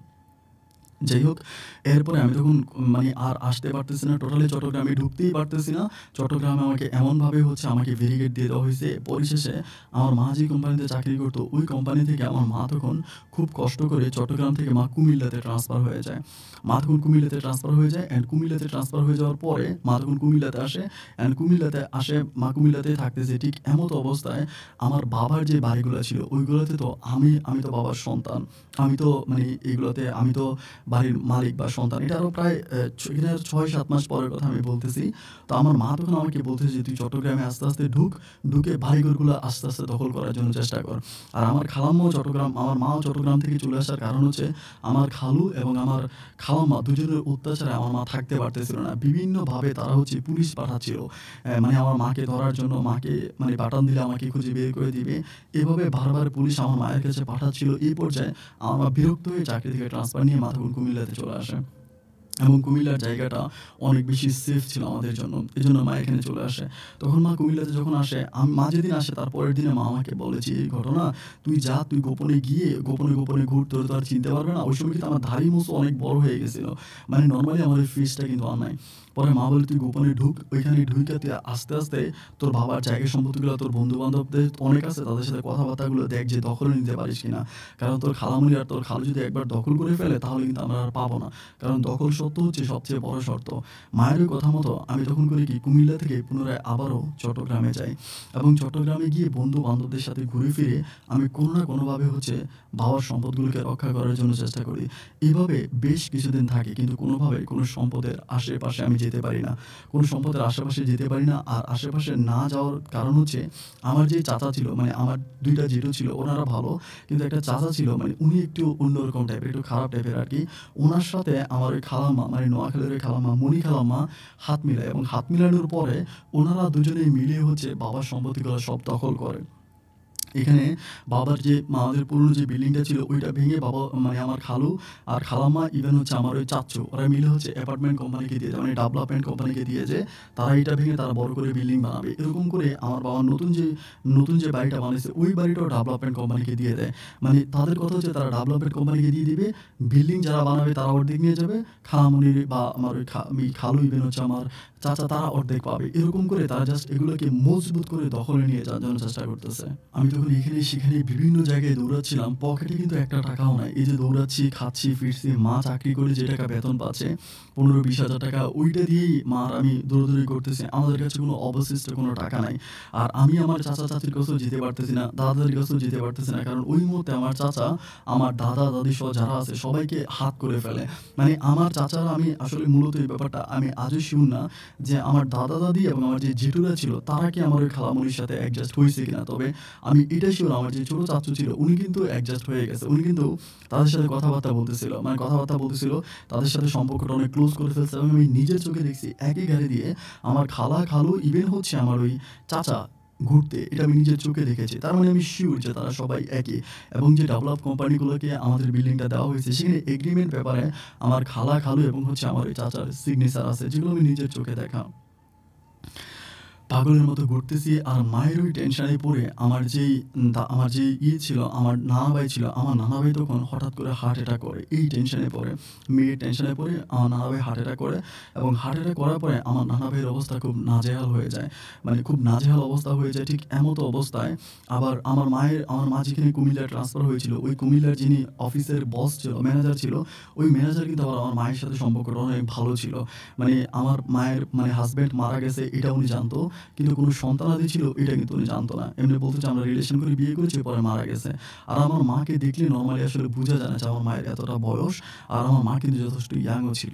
যাই হোক, এরপরে আমি তখন মানে আর আসতে পারতেছি না। টোটালি চট্টগ্রামে ঢুকতেই পারতেছি না। চট্টগ্রামে আমাকে এমনভাবে হচ্ছে আমাকে ব্যারিকেড দিয়ে দেওয়া হইছে। পরিশেষে আমার মা যে কোম্পানিতে চাকরি করতো, ওই কোম্পানি থেকে আমার মা তখন খুব কষ্ট করে চট্টগ্রাম থেকে মা কুমিল্লাতে ট্রান্সফার হয়ে যায়। মা তখন কুমিল্লাতে ট্রান্সফার হয়ে যায় অ্যান্ড কুমিল্লাতে ট্রান্সফার হয়ে যাওয়ার পরে মা তখন কুমিল্লাতে আসে। অ্যান্ড কুমিল্লাতে আসে, মা কুমিল্লাতেই থাকতেছে। ঠিক এমতো অবস্থায় আমার বাবার যে বাড়িগুলা ছিল, ওইগুলোতে তো আমি তো বাবার সন্তান। আমি তো মানে এগুলোতে আমি তো বাড়ির মালিক বা সন্তান। এটা আরও প্রায় এখানে ৬-৭ মাস পরের কথা আমি বলতেছি। তো আমার মা তখন আমাকে বলতেছে যে, "তুই চট্টগ্রামে আস্তে, আস্তে ঢুক। ঢুকে বাড়িঘরগুলো আস্তে, আস্তে দখল করার জন্য চেষ্টা কর।" আর আমার মাও চট্টগ্রাম থেকে চলে আসার কারণ হচ্ছে আমার খালু এবং আমার খালাম্মা দুজনের অত্যাচারে আমার মা থাকতে পারতেছিল না। বিভিন্নভাবে তারা হচ্ছে পুলিশ পাঠাচ্ছিল। মানে আমার মাকে ধরার জন্য, মাকে মানে বাটন দিলে আমাকে খুঁজে বের করে দিবে। এভাবে বারবার পুলিশ আমার মায়ের কাছে পাঠাচ্ছিল। এই পর্যায়ে আমার মা বিরক্ত হয়ে চাকরি থেকে ট্রান্সফার নিয়ে মা তখন কুমিল্লাতে চলে আসে। এবং কুমিল্লার জায়গাটা অনেক বেশি সেফ ছিল আমাদের জন্য। এজন্য মা এখানে চলে আসে। তখন মা কুমিল্লাতে যখন আসে, মা যেদিন আসে তার পরের দিনে মা আমাকে বলে যে, "এই ঘটনা, তুই যা, তুই গোপনে গিয়ে গোপনে ঘুর, তোরে তো আর চিনতে পারবে না।" ওই সময় কিন্তু আমার দাড়ি মোছও অনেক বড় হয়ে গেছিল। মানে নরমালি আমার ওই ফেসটা কিন্তু আর নাই। পরে মা বলে, "তুই গোপনে ঢুক। ওইখানে ঢুইকা তুই আস্তে, আস্তে তোর বাবার জায়গা সম্পত্তিগুলো, তোর বন্ধু-বান্ধবদের অনেক আছে, তাদের সাথে কথাবার্তাগুলো দেখ যে দখলে নিতে পারিস কিনা। কারণ তোর খালামণি আর তোর খালু যদি একবার দখল করে ফেলে তাহলে কিন্তু আমরা আর পাবো না। কারণ দখল সত্ত্ব হচ্ছে সবচেয়ে বড় শর্ত।" মায়ের ওই কথা মতো আমি তখন করি কি, কুমিল্লা থেকে পুনরায় আবারও চট্টগ্রামে যাই এবং চট্টগ্রামে গিয়ে বন্ধু-বান্ধবদের সাথে ঘুরে ফিরে আমি কোনো না কোনোভাবে হচ্ছে বাবার সম্পদগুলোকে রক্ষা করার জন্য চেষ্টা করি। এভাবে বেশ কিছুদিন থাকি, কিন্তু কোনোভাবে কোনো সম্পদের আশেপাশে আমি যেতে পারি না। কোনো সম্পদের আশেপাশে যেতে পারি না। আর আশেপাশে না যাওয়ার কারণ হচ্ছে আমার যে চাচা ছিল, মানে আমার ২ টা জেঠু ছিল, ওনারা ভালো। কিন্তু একটা চাচা ছিল, মানে উনি একটু অন্যরকম টাইপের, একটু খারাপ টাইপের আরকি। উনার সাথে আমার ওই খালাম্মা, মানে নোয়াখালীর ওই খালাম্মা, মণি খালাম্মা হাত মিলায় এবং হাত মিলানোর পরে ওনারা দুজনেই মিলে হচ্ছে বাবার সম্পত্তিগুলো সব দখল করে। এখানে বাবার যে আমাদের পুরনো যে বিল্ডিংটা ছিল ওইটা ভেঙে বাবা, মানে আমার খালু আর খালাম্মা, ইভেন হচ্ছে আমার ওই চাচ্চু, ওরা মিলে হচ্ছে অ্যাপার্টমেন্ট কোম্পানিকে দিয়ে যায়, মানে ডেভেলপমেন্ট কোম্পানিকে দিয়ে যে তারা এটা ভেঙে তারা বড় করে বিল্ডিং বানাবে। এরকম করে আমার বাবা নতুন যে বাড়িটা বানাইছে ওই বাড়িটাও ডেভেলপমেন্ট কোম্পানিকে দিয়ে দেয়। মানে তাদের কথা হচ্ছে তারা ডেভেলপমেন্ট কোম্পানিকে দিয়ে দিবে, বিল্ডিং যারা বানাবে তারা অর্ধেক নিয়ে যাবে, খালামণির বা আমার ওই খালু, ইভেন হচ্ছে আমার চাচা, তারা অর্ধেক পাবে। এরকম করে তারা জাস্ট এগুলোকে মজবুত করে দখলে নিয়ে যাওয়ার জন্য চেষ্টা করতেছে। আমি তখন এখানে সেখানে বিভিন্ন জায়গায় দৌড়াচ্ছিলাম। পকেটে কিন্তু একটা টাকাও নাই। এই যে দৌড়াচ্ছি, খাচ্ছি, ফিরছি। মা চাকরি করে যে টাকা বেতন পাচ্ছে ১৫-২০ হাজার টাকা, ওইটা দিয়েই মা আর আমি দৌড়াদৌড়ি করতেছি। আমাদের কাছে কোনো অবশিষ্ট কোনো টাকা নাই। আর আমি আমার চাচা-চাচীর কাছেও যেতে পারতেছি না, দাদা-দাদির কাছেও যেতে পারতেছি না। কারণ ওই মুহূর্তে আমার চাচা আমার দাদা-দাদি সহ যারা আছে সবাইকে হাত করে ফেলে। মানে আমার চাচারা, আমি আসলে মূলত এই ব্যাপারটা আমি আজও শিওর না যে আমার দাদা-দাদি এবং আমার যে জেঠুরা ছিল তারা কি আমার ওই খালামণির সাথে অ্যাডজাস্ট হইছে কিনা। তবে আমি এটা শিওর আমার যে ছোট চাচ্চু ছিল উনি কিন্তু অ্যাডজাস্ট হয়ে গেছে। উনি কিন্তু তাদের সাথে কথাবার্তা বলতেছিল। মানে কথাবার্তা বলতেছিল, তাদের সাথে সম্পর্কটা অনেক ক্লোজ করে ফেলছে এবং আমি নিজের চোখে দেখছি একই গাড়ি দিয়ে আমার খালা, খালু, ইভেন হচ্ছে আমার ওই চাচা ঘুরতে। এটা আমি নিজের চোখে দেখেছি। তার মানে আমি শিওর যে তারা সবাই একই। এবং যে ডেভেলপ কোম্পানিগুলোকে আমাদের বিল্ডিংটা দেওয়া হয়েছে সেখানে এগ্রিমেন্ট পেপারে আমার খালা, খালু এবং হচ্ছে আমার ওই চাচার সিগনেচার আছে, যেগুলো আমি নিজের চোখে দেখা। পাগলের মতো ঘুরতেছি আর মায়ের ওই টেনশনে পড়ে আমার যেই ছিল, আমার নানা ভাই ছিল। আমার নানা ভাই তখন হঠাৎ করে হার্ট অ্যাটাক করে। এই টেনশনে পড়ে, মেয়ের টেনশনে পড়ে আমার নানা ভাই হার্ট অ্যাটাক করে এবং হার্ট অ্যাটাক করার পরে আমার নানা ভাইয়ের অবস্থা খুব নাজেহাল হয়ে যায়। মানে খুব নাজেহাল অবস্থা হয়ে যায়। ঠিক এমতো অবস্থায় আবার আমার মা যেখানে কুমিল্লায় ট্রান্সফার হয়েছিল, ওই কুমিল্লার যিনি অফিসের বস ছিল, ম্যানেজার ছিল, ওই ম্যানেজার কিন্তু আবার আমার মায়ের সাথে সম্পর্কটা অনেক ভালো ছিল। মানে আমার মায়ের মানে হাসব্যান্ড মারা গেছে এটা উনি জানতো। কিন্তু কোনো সন্তানাদি ছিল এটা কিন্তু উনি জানতো না। এমনি বলতো যে আমরা রিলেশন করে বিয়ে করেছি, পরে মারা গেছে। আর আমার মাকে দেখলে নরমালি আসলে বুঝা যায় না যে আমার মায়ের এতটা বয়স। আর আমার মা কিন্তু যথেষ্ট ইয়াংও ছিল।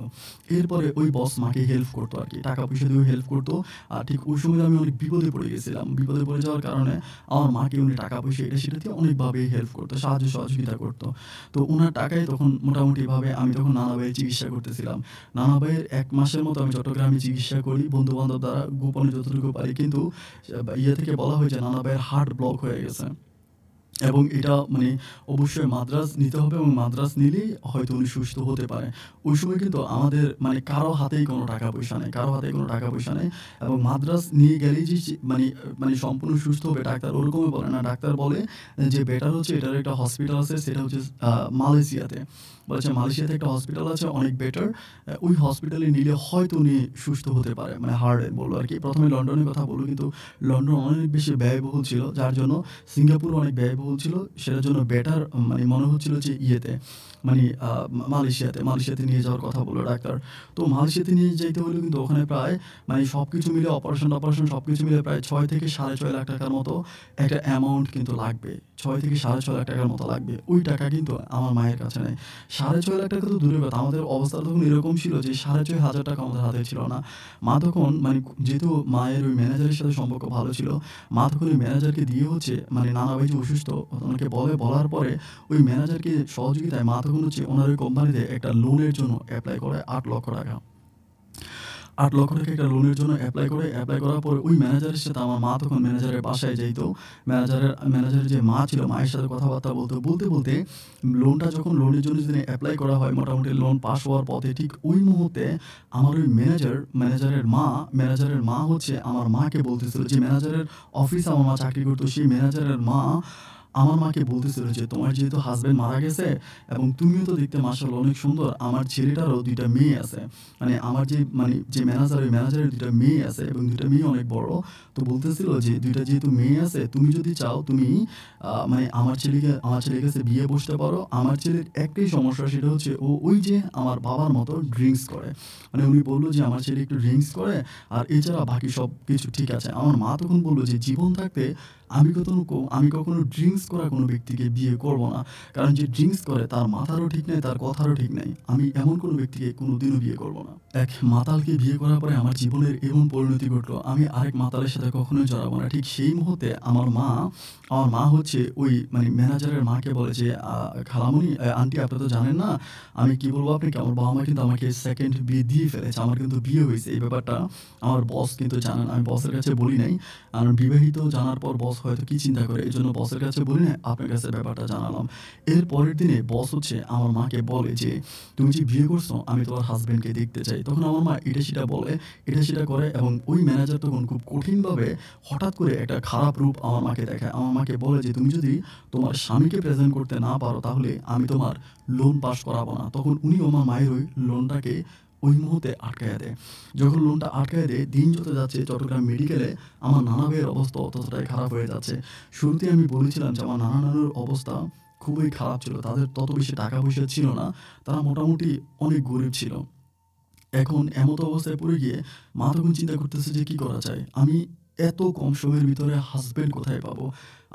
এরপরে ওই বস মাকে হেল্প করতো আরকি। টাকা-পয়সা দিয়েও হেল্প করতো। আর ঠিক ওই সময় আমি অনেক বিপদে পড়ে গেছিলাম। বিপদে পড়ে যাওয়ার কারণে আমার মাকে উনি টাকা-পয়সা এটা সেটা দিয়ে অনেকভাবেই হেল্প করতো, সাহায্য সহযোগিতা করতো। তো উনার টাকায় তখন মোটামুটিভাবে আমি তখন নানা ভাইয়ের চিকিৎসা করতেছিলাম। নানা ভাইয়ের ১ মাসের মতো আমি চট্টগ্রামে চিকিৎসা করি বন্ধু-বান্ধব দ্বারা গোপনে যতটুকু পারি। কিন্তু ইয়ে থেকে বলা হয় যে নানা ভাইয়ের হার্ট ব্লক হয়ে গেছে। এবং এটা মানে অবশ্যই মাদ্রাজ নিতে হবে এবং মাদ্রাজ নিলেই হয়তো উনি সুস্থ হতে পারে। ওই সময় কিন্তু আমাদের মানে কারো হাতেই কোনো টাকা-পয়সা নেই। কারো হাতেই কোনো টাকা-পয়সা নেই এবং মাদ্রাজ নিয়ে গেলেই যে মানে সম্পূর্ণ সুস্থ হবে ডাক্তার ওরকমই বলে না। ডাক্তার বলে যে বেটার হচ্ছে এটার একটা হসপিটাল আছে সেটা হচ্ছে মালয়েশিয়াতে। বলেছে মালয়েশিয়াতে একটা হসপিটাল আছে অনেক বেটার। ওই হসপিটালে নিলে হয়তো উনি সুস্থ হতে পারে। মানে হার্টের বলল আরকি। ১ম এ লন্ডনের কথা বলল কিন্তু লন্ডন অনেক বেশি ব্যয়বহুল ছিল। যার জন্য সিঙ্গাপুর অনেক ব্যয়বহুল ছিল। সেটার জন্য বেটার মানে মনে হচ্ছিল যে ইয়েতে মানে মালয়েশিয়াতে নিয়ে যাওয়ার কথা বলল ডাক্তার। তো মালয়েশিয়াতে নিয়ে যাইতে হলেও কিন্তু ওখানে প্রায় মানে সবকিছু মিলে অপারেশন-টপারেশন সবকিছু মিলে প্রায় ৬ থেকে ৳৬.৫ লাখ টাকার মতো একটা অ্যামাউন্ট কিন্তু লাগবে। ৬ থেকে ৳৬.৫ লাখ টাকার মতো লাগবে। ওই টাকা কিন্তু আমার মায়ের কাছে নেই। ৳৬.৫ লাখ টাকা তো দূরের কথা। আমাদের অবস্থা তখন এরকম ছিল যে ৳৬,৫০০ টাকা আমাদের হাতে ছিল না। মা তখন মানে যেহেতু মায়ের ওই ম্যানেজারের সাথে সম্পর্ক ভালো ছিল, মা তখন ওই ম্যানেজারকে দিয়ে হচ্ছে মানে নানা ভাই যে অসুস্থ ওনাকে বলে, বলার পরে ওই ম্যানেজারকে সহযোগিতায় মা তখন হচ্ছে ওনার ওই কোম্পানিতে একটা লোনের জন্য এপ্লাই করে ৳৮ লক্ষ। ৳৮ লক্ষ একটা লোনের জন্য এপ্লাই করার পরে ওই ম্যানেজারের সাথে আমার মা তখন ম্যানেজারের বাসায় যাইত। ম্যানেজারের যে মা ছিল, মায়ের সাথে কথাবার্তা বলতে লোনের জন্য যেদিন এপ্লাই করা হয় মোটামুটি লোন পাস হওয়ার পথে ঠিক ওই মুহূর্তে আমার ওই ম্যানেজারের মা হচ্ছে আমার মাকে বলতেছিল যে ম্যানেজারের অফিসে আমার মা চাকরি করতো সেই ম্যানেজারের মা আমার মাকে বলতেছিল যে, "তোমার যেহেতু হাসব্যান্ড মারা গেছে এবং তুমিও তো দেখতে মাশাআল্লাহ অনেক সুন্দর। আমার ছেলেটারও ২ টা মেয়ে আছে।" মানে আমার যে ম্যানেজার ওই ম্যানেজারের ২ টা মেয়ে আছে এবং ২ টা মেয়ে অনেক বড়। তো বলতেছিল যে, "২ টা যেহেতু মেয়ে আছে তুমি যদি চাও তুমি মানে আমার ছেলের কাছে বিয়ে বসতে পারো। আমার ছেলের একটাই সমস্যা সেটা হচ্ছে ও ওই যে আমার বাবার মতো ড্রিংকস করে।" মানে উনি বলল যে, "আমার ছেলে একটু ড্রিংকস করে আর এছাড়া বাকি সবকিছু ঠিক আছে।" আমার মা তখন বলল যে, "জীবন থাকতে আমি কখনো ড্রিংকস করা কোনো ব্যক্তিকে বিয়ে করব না। কারণ যে ড্রিংকস করে তার মাথারও ঠিক নাই, তার কথারও ঠিক নাই। আমি এমন কোনো ব্যক্তিকে কোনোদিনও বিয়ে করব না।" এক মাতালকে বিয়ে করার পরে আমার জীবনের এমন পরিণতি ঘটলো, আমি আরেক মাতালের সাথে কখনোই জড়াবো না। ঠিক সেই মুহূর্তে আমার মা হচ্ছে ওই মানে ম্যানেজারের মাকে বলে যে, "খালামণি, আন্টি আপনি তো জানেন না, আমি কি বলবো আপনাকে? আমার বাবা-মা কিন্তু আমাকে 2nd বিয়ে দিয়ে ফেলেছে। আমার কিন্তু বিয়ে হইছে। এই ব্যাপারটা আমার বস কিন্তু জানে না। আমি বসের কাছে বলি নাই। আর বিবাহিত জানার পর বস হয়তো কি চিন্তা করে এজন্য বসের কাছে বলি নাই। আপনার কাছে ব্যাপারটা জানালাম।" এর পরের দিনে বস হচ্ছে আমার মাকে বলে যে, "তুমি যে বিয়ে করছো আমি তোমার হাসব্যান্ডকে দেখতে চাই।" তখন আমার মা এটা সেটা বলে, এটা সেটা করে এবং ওই ম্যানেজার তখন খুব কঠিনভাবে হঠাৎ করে একটা খারাপ রূপ আমার মাকে দেখায়। আমার মাকে বলে যে, "তুমি যদি তোমার স্বামীকে প্রেজেন্ট করতে না পারো তাহলে আমি তোমার লোন পাস করাবো না।" তখন উনি আমার মায়ের ওই লোনটাকে ওই মুহূর্তে আটকাইয়া দেয়। যখন লোনটা আটকাইয়া দেয়, দিন যত যাচ্ছে চট্টগ্রাম মেডিকেলে আমার নানা ভাইয়ের অবস্থা ততটাই খারাপ হয়ে যাচ্ছে। শুরুতেই আমি বলেছিলাম যে আমার নানা-নানুর অবস্থা খুবই খারাপ ছিল। তাদের তত বেশি টাকা-পয়সা ছিল না। তারা মোটামুটি অনেক গরিব ছিল। এখন এমতো অবস্থায় পড়ে গিয়ে মা তখন চিন্তা করতেছে যে কি করা যায়? আমি এত কম সময়ের ভিতরে হাসব্যান্ড কোথায় পাবো?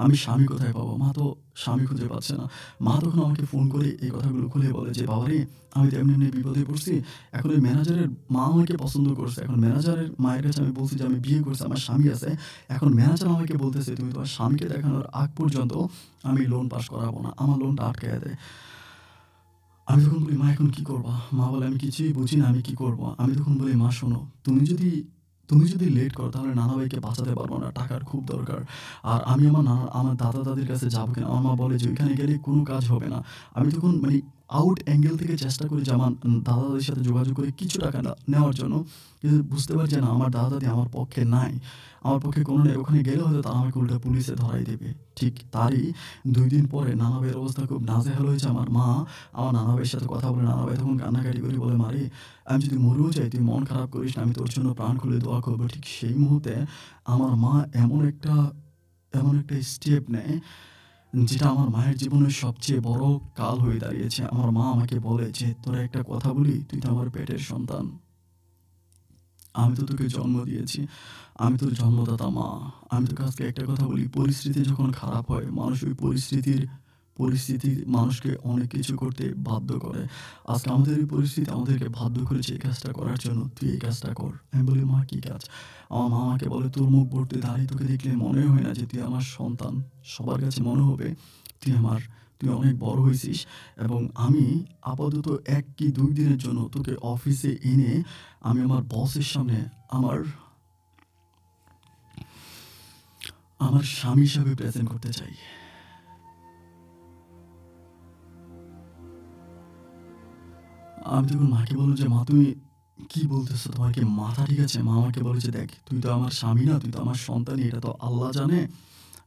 আমি স্বামী কোথায় পাবো? মা তো স্বামী খুঁজে পাচ্ছে না। মা তখন আমাকে ফোন করে এই কথাগুলো খুলে বলে যে, "বাবারে আমি তো এমনি বিপদে পড়ছি। এখন ওই ম্যানেজারের মা আমাকে পছন্দ করছে। এখন ম্যানেজারের মায়ের কাছে আমি বলছি যে আমি বিয়ে করছি, আমার স্বামী আছে। এখন ম্যানেজার আমাকে বলতেছে তুমি তোমার স্বামীকে দেখানোর আগ পর্যন্ত আমি লোন পাস করাবো না। আমার লোনটা আটকাইয়া দেয়।" আমি তখন বলি, "মা এখন কি করবা?" মা বলে, "আমি কিছুই বুঝি না, আমি কি করব?" আমি তখন বলি, "মা শোনো, তুমি যদি লেট করো তাহলে নানা ভাইকে বাঁচাতে পারবো না। টাকার খুব দরকার। আর আমি আমার দাদা-দাদির কাছে যাবো কিনা?" আমার মা বলে যে, "ওইখানে গেলে কোনো কাজ হবে না।" আমি তখন মানে আউট অ্যাঙ্গেল থেকে চেষ্টা করি যে আমার দাদা-দাদির সাথে যোগাযোগ করে কিছু টাকা নেওয়ার জন্য। কিন্তু বুঝতে পারি যে না আমার দাদা-দাদি আমার পক্ষে নাই। আমার পক্ষে কোনো নেই। ওখানে গেলে হয়তো তারা আমাকে উল্টা পুলিশে ধরাই দেবে। ঠিক তারই ২ দিন পরে নানা ভাইয়ের অবস্থা খুব নাজেহাল হয়েছে। আমার নানা ভাইয়ের সাথে কথা বলে নানা ভাই তখন কান্নাকাটি করে বলে, "মারে আমি যদি মরেও যাই তুই মন খারাপ করিস না। আমি তোর জন্য প্রাণ খুলে দোয়া করব।" ঠিক সেই মুহূর্তে আমার মা এমন একটা স্টেপ নেয় যেটা আমার মায়ের জীবনের সবচেয়ে বড় কাল হয়ে দাঁড়িয়েছে। আমার মা আমাকে বলে যে, "তোরে একটা কথা বলি, তুই তো আমার পেটের সন্তান। আমি তো তোকে জন্ম দিয়েছি। আমি তোর জন্মদাতা মা। আমি তোকে আজকে একটা কথা বলি, পরিস্থিতি যখন খারাপ হয় মানুষ ওই পরিস্থিতি মানুষকে অনেক কিছু করতে বাধ্য করে। আজকে আমাদের এই পরিস্থিতি আমাদেরকে বাধ্য করেছে এই কাজটা করার জন্য। তুই এই কাজটা কর।" আমি বলি, "মা কি কাজ?" আমার মা আমাকে বলে, "তোর মুখ ভর্তি দাড়ি, তোকে দেখলে মনেই হয় না যে তুই আমার সন্তান। সবার কাছে মনে হবে তুই অনেক বড় হইছিস এবং আমি আপাতত ১ কি ২ দিনের জন্য তোকে অফিসে এনে আমি আমার বসের সামনে আমার আমার স্বামী হিসাবে প্রেজেন্ট করতে চাই।" আমি তখন মাকে বললাম যে, "মা তুমি কি বলতেছো? তোমার কি মাথা ঠিক আছে?" মা আমাকে বলে যে, "দেখ তুই তো আমার স্বামী না, তুই তো আমার সন্তানই। এটা তো আল্লাহ জানে,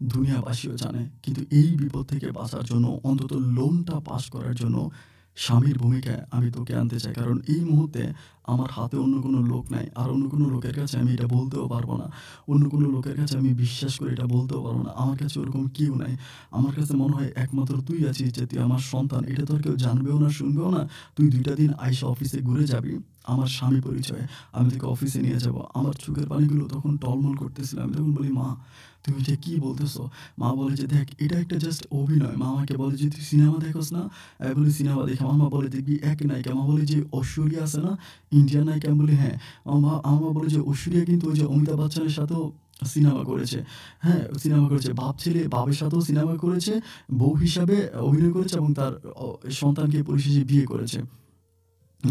দুনিয়াবাসীও জানে। কিন্তু এই বিপদ থেকে বাঁচার জন্য অন্তত লোনটা পাস করার জন্য স্বামীর ভূমিকায় আমি তোকে আনতে চাই। কারণ এই মুহূর্তে আমার হাতে অন্য কোনো লোক নাই। আর অন্য কোনো লোকের কাছে আমি এটা বলতেও পারব না। অন্য কোনো লোকের কাছে আমি বিশ্বাস করে এটা বলতেও পারব না। আমার কাছে ওরকম কেউ নাই। আমার কাছে মনে হয় একমাত্র তুই আছিস যে তুই আমার সন্তান। এটা তো আর কেউ জানবেও না, শুনবেও না। তুই ২ টা দিন আইসা অফিসে ঘুরে যাবি। আমার স্বামী পরিচয়ে। আমি তোকে অফিসে নিয়ে যাবো।" আমার চোখের পানিগুলো তখন টলমল করতেছিল। আমি তখন বলি, "মা তুমি এটা কি বলতেছো?" মা বলে যে, "দেখ এটা একটা জাস্ট অভিনয়।" মা আমাকে বলে যে, "তুই সিনেমা দেখোস না?" আমি বলি, "সিনেমা দেখি।" আমার মা বলে, "দেখবি এক নায়িকা।" মা বলে যে, "ঐশ্বরিয়া আছে না? ইন্ডিয়ান নায়িকা?" আমি বলি, "হ্যাঁ।" আমার মা বলে যে, "ঐশ্বরিয়া কিন্তু ওই যে অমিতাভ বচ্চনের সাথেও সিনেমা করেছে। হ্যাঁ, সিনেমা করেছে। বাপ ছেলে বাপের সাথেও সিনেমা করেছে। বউ হিসাবে অভিনয় করেছে এবং তার সন্তানকে পরিশেষে বিয়ে করেছে।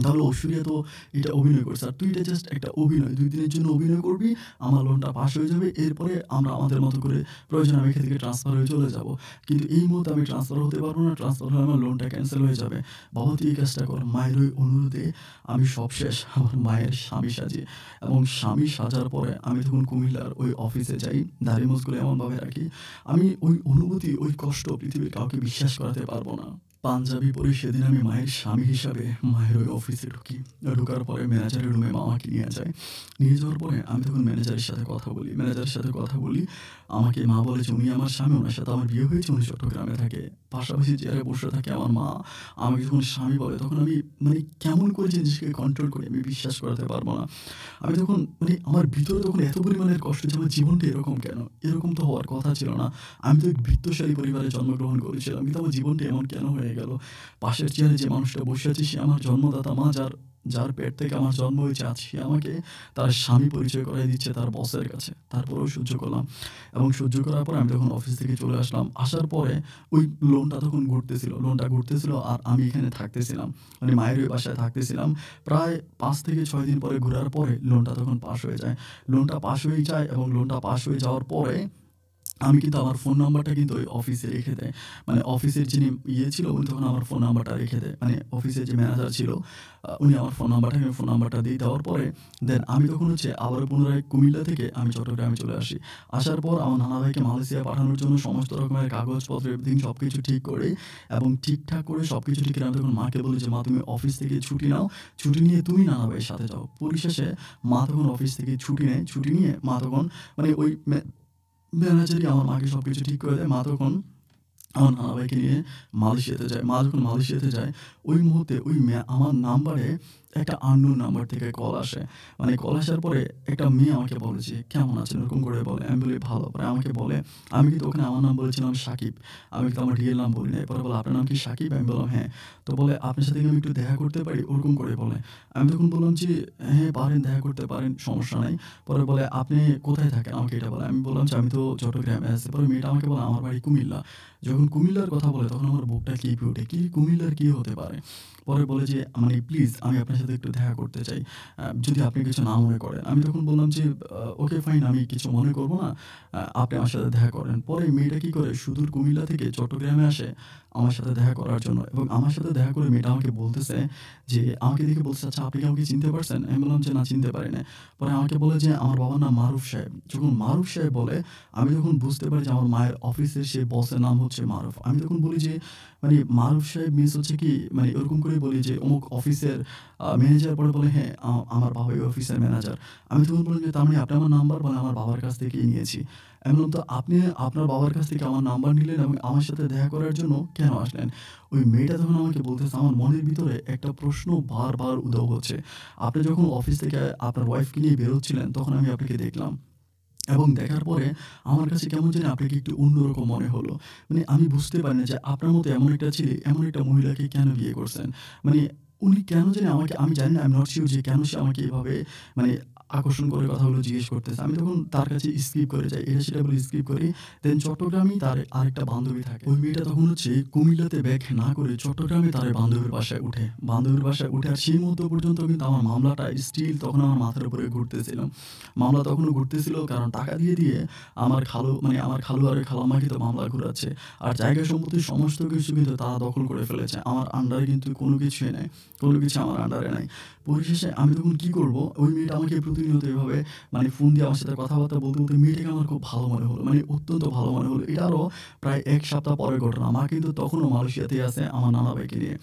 তাহলে ঐশ্বরিয়া তো এটা অভিনয় করছে। আর তুই এটা জাস্ট একটা অভিনয়। ২ দিনের জন্য অভিনয় করবি। আমার লোনটা পাস হয়ে যাবে। এরপরে আমরা আমাদের মতো করে প্রয়োজনে আমি এখান থেকে ট্রান্সফার হয়ে চলে যাবো। কিন্তু এই মুহূর্তে আমি ট্রান্সফার হতে পারব না। ট্রান্সফার হলে আমার লোনটা ক্যানসেল হয়ে যাবে। বাবা তুই এই কাজটা কর।" মায়ের ওই অনুরোধে আমি সবশেষ আমার মায়ের স্বামী সাজি এবং স্বামী সাজার পরে আমি তখন কুমিল্লার ওই অফিসে যাই। দাড়ি মোজগুলো এমনভাবে রাখি। আমি ওই অনুভূতি, ওই কষ্ট পৃথিবীর কাউকে বিশ্বাস করাতে পারব না। পাঞ্জাবি পরে সেদিন আমি মায়ের স্বামী হিসাবে মায়ের ওই অফিসে ঢুকি। ঢোকার পরে ম্যানেজারের রুমে মা আমাকে নিয়ে যায়। নিয়ে যাওয়ার পরে আমি তখন ম্যানেজারের সাথে কথা বলি। ম্যানেজারের সাথে কথা বলি। আমাকে মা বলে যে, "উনি আমার স্বামী, উনার সাথে আমার বিয়ে হয়েছে, উনি চট্টগ্রামে থাকে। পাশাপাশি চেয়ারে বসে থাকে আমার মা।" আমাকে যখন স্বামী বলে তখন আমি মানে কেমন করে যে নিজেকে কন্ট্রোল করি আমি বিশ্বাস করাতে পারব না। আমি তখন মানে আমার ভিতরে তখন এত পরিমাণের কষ্ট যে আমার জীবনটা এরকম কেন? এরকম তো হওয়ার কথা ছিল না। আমি তো এক বিত্তশালী পরিবারে জন্মগ্রহণ করেছিলাম। কিন্তু আমার জীবনটা এমন কেন হয়ে গেল? পাশের চেয়ারে যে মানুষটা বসে আছে সে আমার জন্মদাতা মা, যার যার পেট থেকে আমার জন্ম হয়েছে, আজ সে আমাকে তার স্বামী পরিচয় করায় দিচ্ছে তার বসের কাছে। তারপরেও সহ্য করলাম এবং সহ্য করার পরে আমি তখন অফিস থেকে চলে আসলাম। আসার পরে ওই লোনটা তখন ঘুরতেছিল। লোনটা ঘুরতেছিল আর আমি এখানে থাকতেছিলাম। মানে মায়ের ওই বাসায় থাকতেছিলাম। প্রায় ৫ থেকে ৬ দিন পরে ঘুরার পরে লোনটা তখন পাস হয়ে যায়। লোনটা পাস হয়ে যায় এবং লোনটা পাস হয়ে যাওয়ার পরে আমি কিন্তু আমার ফোন নাম্বারটা কিন্তু ওই অফিসে রেখে দেয়। মানে অফিসের যিনি ছিল উনি তখন আমার ফোন নাম্বারটা রেখে দেয়। মানে অফিসের যে ম্যানেজার ছিল উনি আমার ফোন নাম্বারটা দিয়ে দেওয়ার পরে দেন আমি তখন হচ্ছে আবারও পুনরায় কুমিল্লা থেকে আমি চট্টগ্রামে চলে আসি। আসার পর আমার নানা ভাইকে মালয়েশিয়া পাঠানোর জন্য সমস্ত রকমের কাগজপত্র এভরিথিং সবকিছু ঠিক করে এবং ঠিকঠাক করে সবকিছু ঠিক করে আমি তখন মাকে বলি যে, "মা তুমি অফিস থেকে ছুটি নাও। ছুটি নিয়ে তুমি নানা ভাইয়ের সাথে যাও।" পরিশেষে মা তখন অফিস থেকে ছুটি নেয়। ছুটি নিয়ে মা তখন মানে ওই ম্যানেজারই আমার মাকে সবকিছু ঠিক করে দেয়। মা তখন আমার নানা ভাইকে নিয়ে মালয়েশিয়াতে যায়। মা যখন মালয়েশিয়াতে যায়, ওই মুহূর্তে ওই আমার নাম্বারে একটা unknown নাম্বার থেকে কল আসে। মানে কল আসার পরে একটা মেয়ে আমাকে বলে যে, "কেমন আছেন?" এরকম করে বলে। আমি বলি, "ভালো।" পরে আমাকে বলে, আমি কিন্তু ওখানে আমার নাম বলেছিলাম সাকিব। আমি কিন্তু আমার রিয়েল নাম বলি নাই। পরে বলে, "আপনার নাম কি সাকিব?" আমি বললাম, "হ্যাঁ।" তো বলে, "আপনার সাথে কি আমি একটু দেখা করতে পারি?" ওরকম করে বলে। আমি তখন বললাম যে, "হ্যাঁ, পারেন, দেখা করতে পারেন, সমস্যা নাই।" পরে বলে, "আপনি কোথায় থাকেন?" আমাকে এটা বলে। আমি বললাম যে, "আমি তো চট্টগ্রামে আছি।" পরে মেয়েটা আমাকে বলে, "আমার বাড়ি কুমিল্লা।" যখন কুমিল্লার কথা বলে তখন আমার বুকটা কেঁপে ওঠে। কি কুমিল্লার কি হতে পারে? পরে বলে যে, মানে প্লিজ আমি আপনার সাথে একটু দেখা করতে চাই। যদি আপনি কিছু না মনে করেন। আমি তখন বললাম যে, ওকে ফাইন, আমি কিছু মনে করব না। আপনি আমার সাথে দেখা করেন।" পরে মেয়েটা কি করে সুদূর কুমিল্লা থেকে চট্টগ্রামে আসে আমার সাথে দেখা করার জন্য এবং আমার সাথে দেখা করে মেয়েটা আমাকে বলতেছে যে, আমাকে দেখে বলছে, "আচ্ছা আপনি কি আমাকে চিনতে পারছেন?" আমি বললাম যে, "না চিনতে পারি নাই।" পরে আমাকে বলে যে, "আমার বাবার নাম মারুফ সাহেব।" যখন মারুফ সাহেব বলে আমি তখন বুঝতে পারি যে আমার মায়ের অফিসের সেই বসের নাম হচ্ছে মারুফ। আমি তখন বলি যে, মানে মারুফ সাহেব মিন্স হচ্ছে কি, মানে ওরকম করে বলি যে অমুক অফিসের ম্যানেজার। পরে বলে, "হ্যাঁ, আমার বাবা এই অফিসের ম্যানেজার।" আমি তখন বললাম যে, "তার মানে আপনি আমার নাম্বার?" বলে, "আমার বাবার কাছ থেকেই নিয়েছি।" আমি বললাম, "তো আপনি আপনার বাবার কাছ থেকে আমার নাম্বার নিলেন এবং আমার সাথে দেখা করার জন্য কেন আসলেন?" ওই মেয়েটা তখন আমাকে বলতেছে, আমার মনের ভিতরে একটা প্রশ্ন বারবার উধাও হচ্ছে। "আপনি যখন অফিস থেকে আপনার ওয়াইফকে নিয়ে বেরোচ্ছিলেন তখন আমি আপনাকে দেখলাম। এবং দেখার পরে আমার কাছে কেমন জানি আপনাকে একটু অন্যরকম মনে হলো। মানে আমি বুঝতে পারি না যে আপনার মতো এমন একটা ছেলে, এমন একটা মহিলাকে কেন বিয়ে করছেন? মানে উনি কেন জানি আমাকে, আমি জানি না, I am not sure যে কেন সে আমাকে এভাবে মানে আকর্ষণ করে কথাগুলো জিজ্ঞেস করতেছে। আমি তখন তার কাছে স্কিপ করে যাই। এটা সেটা বলে স্কিপ করি। দেন চট্টগ্রামেই তার আরেকটা বান্ধবী থাকে। ওই মেয়েটা তখন হচ্ছে কুমিল্লাতে ব্যাক না করে চট্টগ্রামে তার বান্ধবীর বাসায় উঠে। বান্ধবীর বাসায় উঠে আর সেই মুহূর্ত পর্যন্ত কিন্তু আমার মামলাটা স্টিল তখন আমার মাথার উপরে ঘুরতেছিল। মামলা তখনও ঘুরতেছিল কারণ টাকা দিয়ে আমার খালু আর ওই খালাম্মা কিন্তু মামলা ঘুরাচ্ছে। আর জায়গা সম্পত্তি সমস্ত কিছু কিন্তু তারা দখল করে ফেলেছে। আমার আন্ডারে কিন্তু কোনো কিছুই নাই। কোনো কিছু আমার আন্ডারে নাই। পরিশেষে আমি তখন কি করব? ওই মেয়েটা আমাকে প্রতিনিয়ত এভাবে ফোন দিয়ে আমার সাথে কথাবার্তা বলতে মেয়েটাকে আমার খুব ভালো মনে হলো। অত্যন্ত ভালো মনে হলো। এটা আরও প্রায় ১ সপ্তাহ পরের ঘটনা। মা কিন্তু তখনও মালয়েশিয়াতেই আছে আমার নানা ভাইকে নিয়ে।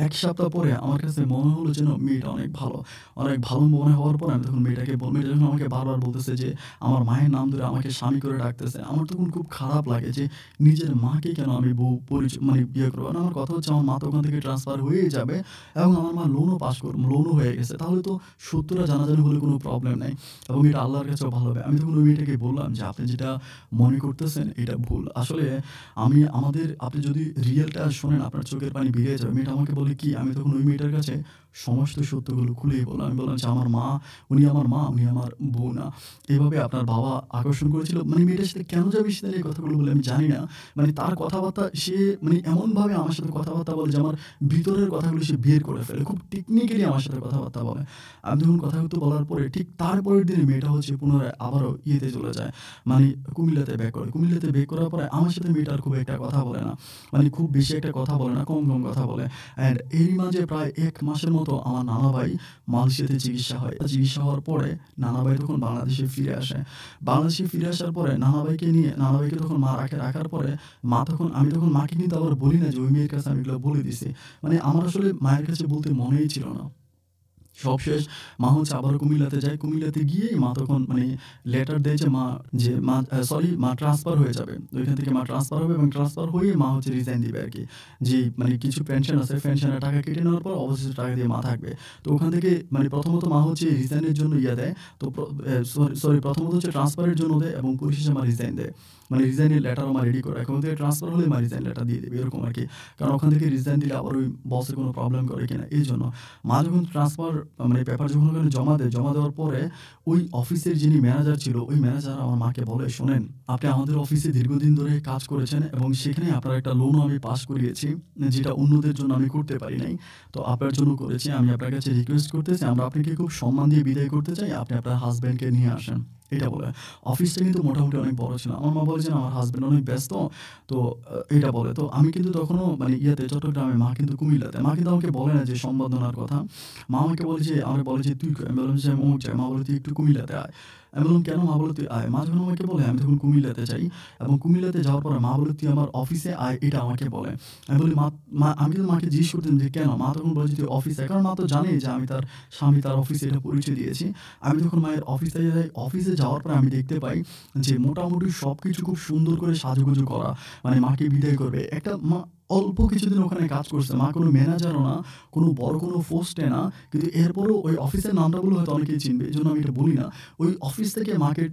১ সপ্তাহ পরে আমার কাছে মনে হলো যেন মেয়েটা অনেক ভালো। অনেক ভালো মনে হওয়ার পরে আমি তখন মেয়েটা যখন আমাকে বারবার বলতেছে যে আমার মায়ের নাম ধরে আমাকে স্বামী করে ডাকতেছে। আমার তখন খুব খারাপ লাগে যে নিজের মাকে কেন আমি বউ বিয়ে করব না। আমার কথা হচ্ছে আমার মা তো ওখান থেকে ট্রান্সফার হয়েই যাবে এবং আমার মা লোনও হয়ে গেছে। তাহলে তো সত্যটা জানাজানি হলে কোনো প্রবলেম নাই এবং এটা আল্লাহর কাছেও ভালো হবে। আমি তখন ওই মেয়েটাকে বললাম যে আপনি যেটা মনে করতেছেন এটা ভুল। আসলে আপনি যদি রিয়েলটা শোনেন আপনার চোখের পানি বেরিয়ে যাবে। মেয়েটা আমাকে বলে কি? আমি তখন ওই মেয়েটার কাছে সমস্ত সত্যগুলো খুলেই বললাম। আমি বললাম যে আমার মা, উনি আমার বউ না। এভাবে আপনার বাবা আকর্ষণ করেছিল। মেয়েটার সাথে কেন যে আমি সেদিন এই কথাগুলো বলি আমি জানি না। তার কথাবার্তা সে এমনভাবে আমার সাথে কথাবার্তা বলে যে আমার ভিতরের কথাগুলো সে বের করে ফেলে। খুব টেকনিক্যালি আমার সাথে কথাবার্তা বলে। আমি তখন কথাবার্তা বলার পরে ঠিক তার পরের দিনে মেয়েটা হচ্ছে পুনরায় আবারও ইয়েতে চলে যায়। কুমিল্লাতে ব্যাক করে। কুমিল্লাতে ব্যাক করার পরে আমার সাথে মেয়েটা আর খুব একটা কথা বলে না। খুব বেশি একটা কথা বলে না, কম কথা বলে। অ্যান্ড এরই মাঝে প্রায় ১ মাসের মতো আমার নানা ভাই মালয়েশিয়াতে চিকিৎসা হয়। চিকিৎসা হওয়ার পরে নানা ভাই তখন বাংলাদেশে ফিরে আসে। বাংলাদেশে ফিরে আসার পরে নানা ভাইকে তখন মা রাখার পরে আমি তখন মাকে কিন্তু আবার বলি না যে ওই মেয়ের কাছে আমি এগুলো বলে দিছি। আমার আসলে মায়ের কাছে বলতে মনেই ছিল না। সবশেষ মা হচ্ছে আবারও কুমিল্লাতে যায়। কুমিল্লাতে গিয়েই মা তখন লেটার দেয় যে মা ট্রান্সফার হয়ে যাবে। ওইখান থেকে মা ট্রান্সফার হবে এবং ট্রান্সফার হয়ে মা হচ্ছে রিজাইন দিবে আরকি। যেই কিছু পেনশন আছে, পেনশনের টাকা কেটে নেওয়ার পর অবশিষ্ট টাকা দিয়ে মা থাকবে। তো ওখান থেকে প্রথমত মা হচ্ছে রিজাইনের জন্য দেয়। তো প্রথমত হচ্ছে ট্রান্সফারের জন্য দেয় এবং পরিশেষে মা রিজাইন দেয়। রিজাইনের লেটারও মা রেডি করে। এখন থেকে ট্রান্সফার হলে মা রিজাইন লেটার দিয়ে দিবে এরকম আরকি। কারণ ওখান থেকে রিজাইন দিলে আবার ওই বসে কোনো প্রবলেম করে কিনা এইজন্য। মা যখন ট্রান্সফার পেপার যখন ওখানে জমা দেয়, জমা দেওয়ার পরে ওই অফিসের যিনি ম্যানেজার ছিল, ওই ম্যানেজার আমার মাকে বলে, "শোনেন, আপনি আমাদের অফিসে দীর্ঘদিন ধরে কাজ করেছেন এবং সেখানে আপনার একটা লোনও আমি পাস করিয়েছি, যেটা অন্যদের জন্য আমি করতে পারি নাই। তো আপনার জন্য করেছি। আমি আপনার কাছে রিকোয়েস্ট করতেছি, আমরা আপনাকে খুব সম্মান দিয়ে বিদায় করতে চাই। আপনি আপনার হাসব্যান্ডকে নিয়ে আসেন।" এটা বলে। অফিসটা কিন্তু মোটামুটি অনেক বড় ছিল। আমার মা বলে যে, "না, আমার হাসব্যান্ড অনেক ব্যস্ত।" তো এটা বলে। তো আমি কিন্তু তখনও চট্টগ্রামে, মা কিন্তু কুমিল্লাতে। মা কিন্তু আমাকে বলে না যে সম্বর্ধনার কথা। মা আমাকে বলে যে, "তুই কই?" আমি বললাম যে, "আমি অমুক জায়গায়।" মা বলে, "তুই একটু কুমিল্লাতে আয়।" আমি বললাম, "কেন?" মা বলে, "তুই আয়।" মা যখন আমাকে বলে আমি তখন কুমিল্লাতে যাই এবং কুমিল্লাতে যাওয়ার পরে মা বলে, "তুই আমার অফিসে আয়।" এটা আমাকে বলে। আমি বলি, আমি কিন্তু মাকে জিজ্ঞেস করতাম যে, "কেন?" মা তখন বলে যে, "তুই অফিসে আয়।" কারণ মা তো জানেই যে আমি তার স্বামী, তার অফিসে এটা পরিচয় দিয়েছি। আমি তখন মায়ের অফিসে যাই। অফিসে যাওয়ার পরে আমি দেখতে পাই যে মোটামুটি সবকিছু খুব সুন্দর করে সাজুগুজু করা। মাকে বিদায় করবে। মা অল্প কিছুদিন ওখানে কাজ করছে। মা কোনো ম্যানেজারও না, কোনো বড় কোনো পোস্টে না। কিন্তু এরপরও ওই অফিসের নামটা বললে হয়তো অনেকেই চিনবে। এজন্য আমি এটা বলি না। ওই অফিস থেকে মাকে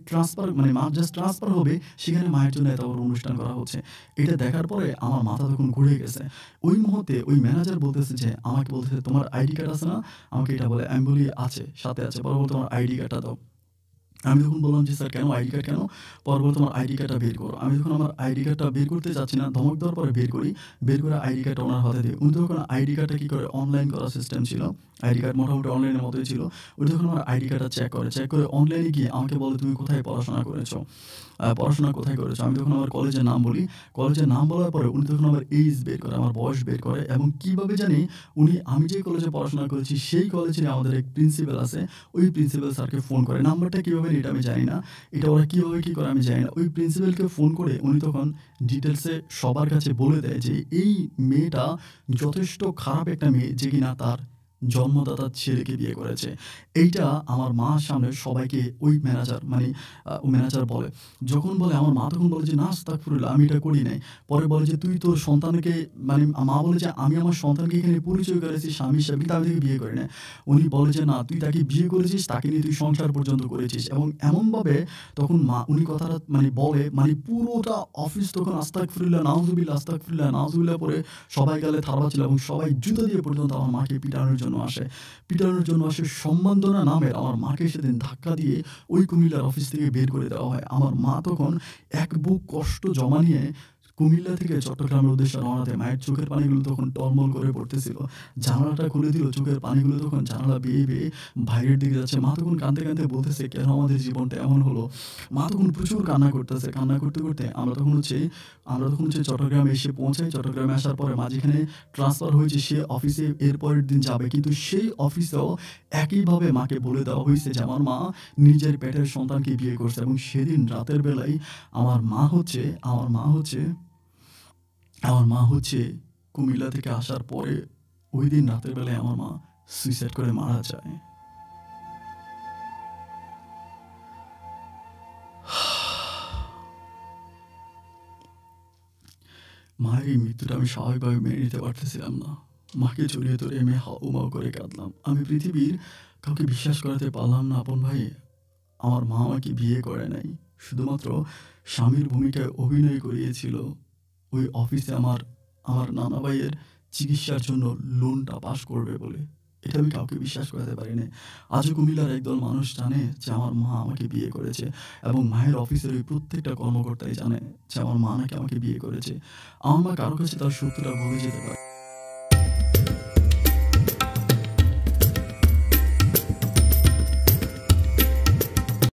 মা জাস্ট ট্রান্সফার হবে, সেখানে মায়ের জন্য এত বড় অনুষ্ঠান করা হচ্ছে। এটা দেখার পরে আমার মাথা তখন ঘুরে গেছে। ওই মুহূর্তে ওই ম্যানেজার বলতেছে যে আমাকে বলতেছে, "তোমার আইডি কার্ড আছে না?" আমাকে এটা বলে। আমি বলি, "আছে, সাথে আছে।" পরে বলে, "তোমার আইডি কার্ডটা দাও।" আমি তখন বললাম যে, "স্যার কেন? আইডি কার্ড কেন?" পরে বলল, "তোমার আইডি কার্ডটা বের করো।" আমি যখন আমার আইডি কার্ডটা বের করতে যাচ্ছি না, ধমক দেওয়ার পরে বের করি। বের করে আইডি কার্ডটা উনার হাতে দিই। উনি তখন আইডি কার্ডটা কি করে অনলাইন করার সিস্টেম ছিল। আইডি কার্ড মোটামুটি অনলাইনের মতোই ছিল। উনি তখন আমার আইডি কার্ডটা চেক করে। চেক করে অনলাইনে গিয়ে আমাকে বলে, "তুমি কোথায় পড়াশোনা করেছো? পড়াশোনা কোথায় করেছো?" আমি তখন আমার কলেজের নাম বলি। কলেজের নাম বলার পরে উনি তখন আমার এইজ বের করে, আমার বয়স বের করে এবং কিভাবে জানি আমি যে কলেজে পড়াশোনা করেছি সেই কলেজেরই আমাদের এক প্রিন্সিপাল আছে। ওই প্রিন্সিপাল স্যারকে ফোন করে। নাম্বারটা কিভাবে নেয় এটা আমি জানি না। এটা ওরা কিভাবে কি করে আমি জানি না। ওই প্রিন্সিপালকে ফোন করে উনি তখন ডিটেইলসে সবার কাছে বলে দেয় যে এই মেয়েটা যথেষ্ট খারাপ একটা মেয়ে যে কিনা তার জন্মদাতার ছেলেকে বিয়ে করেছে। এইটা আমার মার সামনে সবাইকে ওই ম্যানেজার বলে। যখন বলে আমার মা তখন বলে যে, "না, আস্তাগফিরুল্লাহ, আমি এটা করি নাই।" পরে বলে যে, "তুই তোর সন্তানকে" মা বলে যে, "আমি আমার সন্তানকে এখানে পরিচয় করেছি স্বামী হিসাবে, কিন্তু আমি তাকে বিয়ে করি নাই।" উনি বলে যে, "না, তুই তাকে বিয়ে করেছিস, তাকে নিয়ে তুই সংসার পর্যন্ত করেছিস" এবং এমনভাবে তখন উনি কথাটা বলে পুরোটা অফিস তখন আস্তাগফিরুল্লাহ, নাউজুবিল্লাহ, আস্তাগফিরুল্লাহ, নাউজুবিল্লাহ পড়ে সবাই গালে থাপ্পড় ছিল এবং সবাই জুতা দিয়ে পর্যন্ত আমার মাকে পিটানোর জন্য জন্য আসে। পিটানোর জন্য আসে। সম্মাননা নামের আমার মাকে সেদিন ধাক্কা দিয়ে ওই কুমিল্লার অফিস থেকে বের করে দেওয়া হয়। আমার মা তখন এক বুক কষ্ট জমা নিয়ে কুমিল্লা থেকে চট্টগ্রামের উদ্দেশ্যে রওনা দেয়। মায়ের চোখের পানিগুলো তখন টলমল করে পড়তেছিল। জানালাটা খুলে দিল। চোখের পানিগুলো তখন জানালা বেয়ে, বেয়ে বাইরের দিকে যাচ্ছে। মা তখন কাঁদতে, কাঁদতে বলতেছে, "কেন আমাদের জীবনটা এমন হলো?" মা তখন প্রচুর কান্না করতেছে। কান্না করতে, করতে আমরা তখন হচ্ছে চট্টগ্রামে এসে পৌঁছাই। চট্টগ্রামে আসার পরে মা যেখানে ট্রান্সফার হয়েছে সে অফিসে এর পরের দিন যাবে। কিন্তু সেই অফিসেও একইভাবে মাকে বলে দেওয়া হইছে যে আমার মা নিজের পেটের সন্তানকে বিয়ে করছে এবং সেদিন রাতের বেলায় আমার মা হচ্ছে আমার মা হচ্ছে আমার মা হচ্ছে কুমিল্লা থেকে আসার পরে ঐদিন রাতের বেলায় আমার মা সুইসাইড করে মারা যায়। মায়ের এই মৃত্যুটা আমি স্বাভাবিকভাবে মেনে নিতে পারতেছিলাম না। মাকে জড়িয়ে ধরে আমি হাউমাউ করে কাঁদলাম। আমি পৃথিবীর কাউকে বিশ্বাস করাতে পারলাম না আপন ভাই, আমার মা আমাকে বিয়ে করে নাই। শুধুমাত্র স্বামীর ভূমিকায় অভিনয় করিয়েছিল ওই অফিসে আমার নানা ভাইয়ের চিকিৎসার জন্য লোনটা পাস করবে বলে। এটা আমি কাউকে বিশ্বাস করাতে পারি নাই। আজও কুমিল্লার একদল মানুষ জানে যে আমার মা আমাকে বিয়ে করেছে এবং মায়ের অফিসের ওই প্রত্যেকটা কর্মকর্তাই জানে যে আমার মা নাকি আমাকে বিয়ে করেছে। আমার মা কারো কাছে তার সত্যটা বলে যেতে পারে।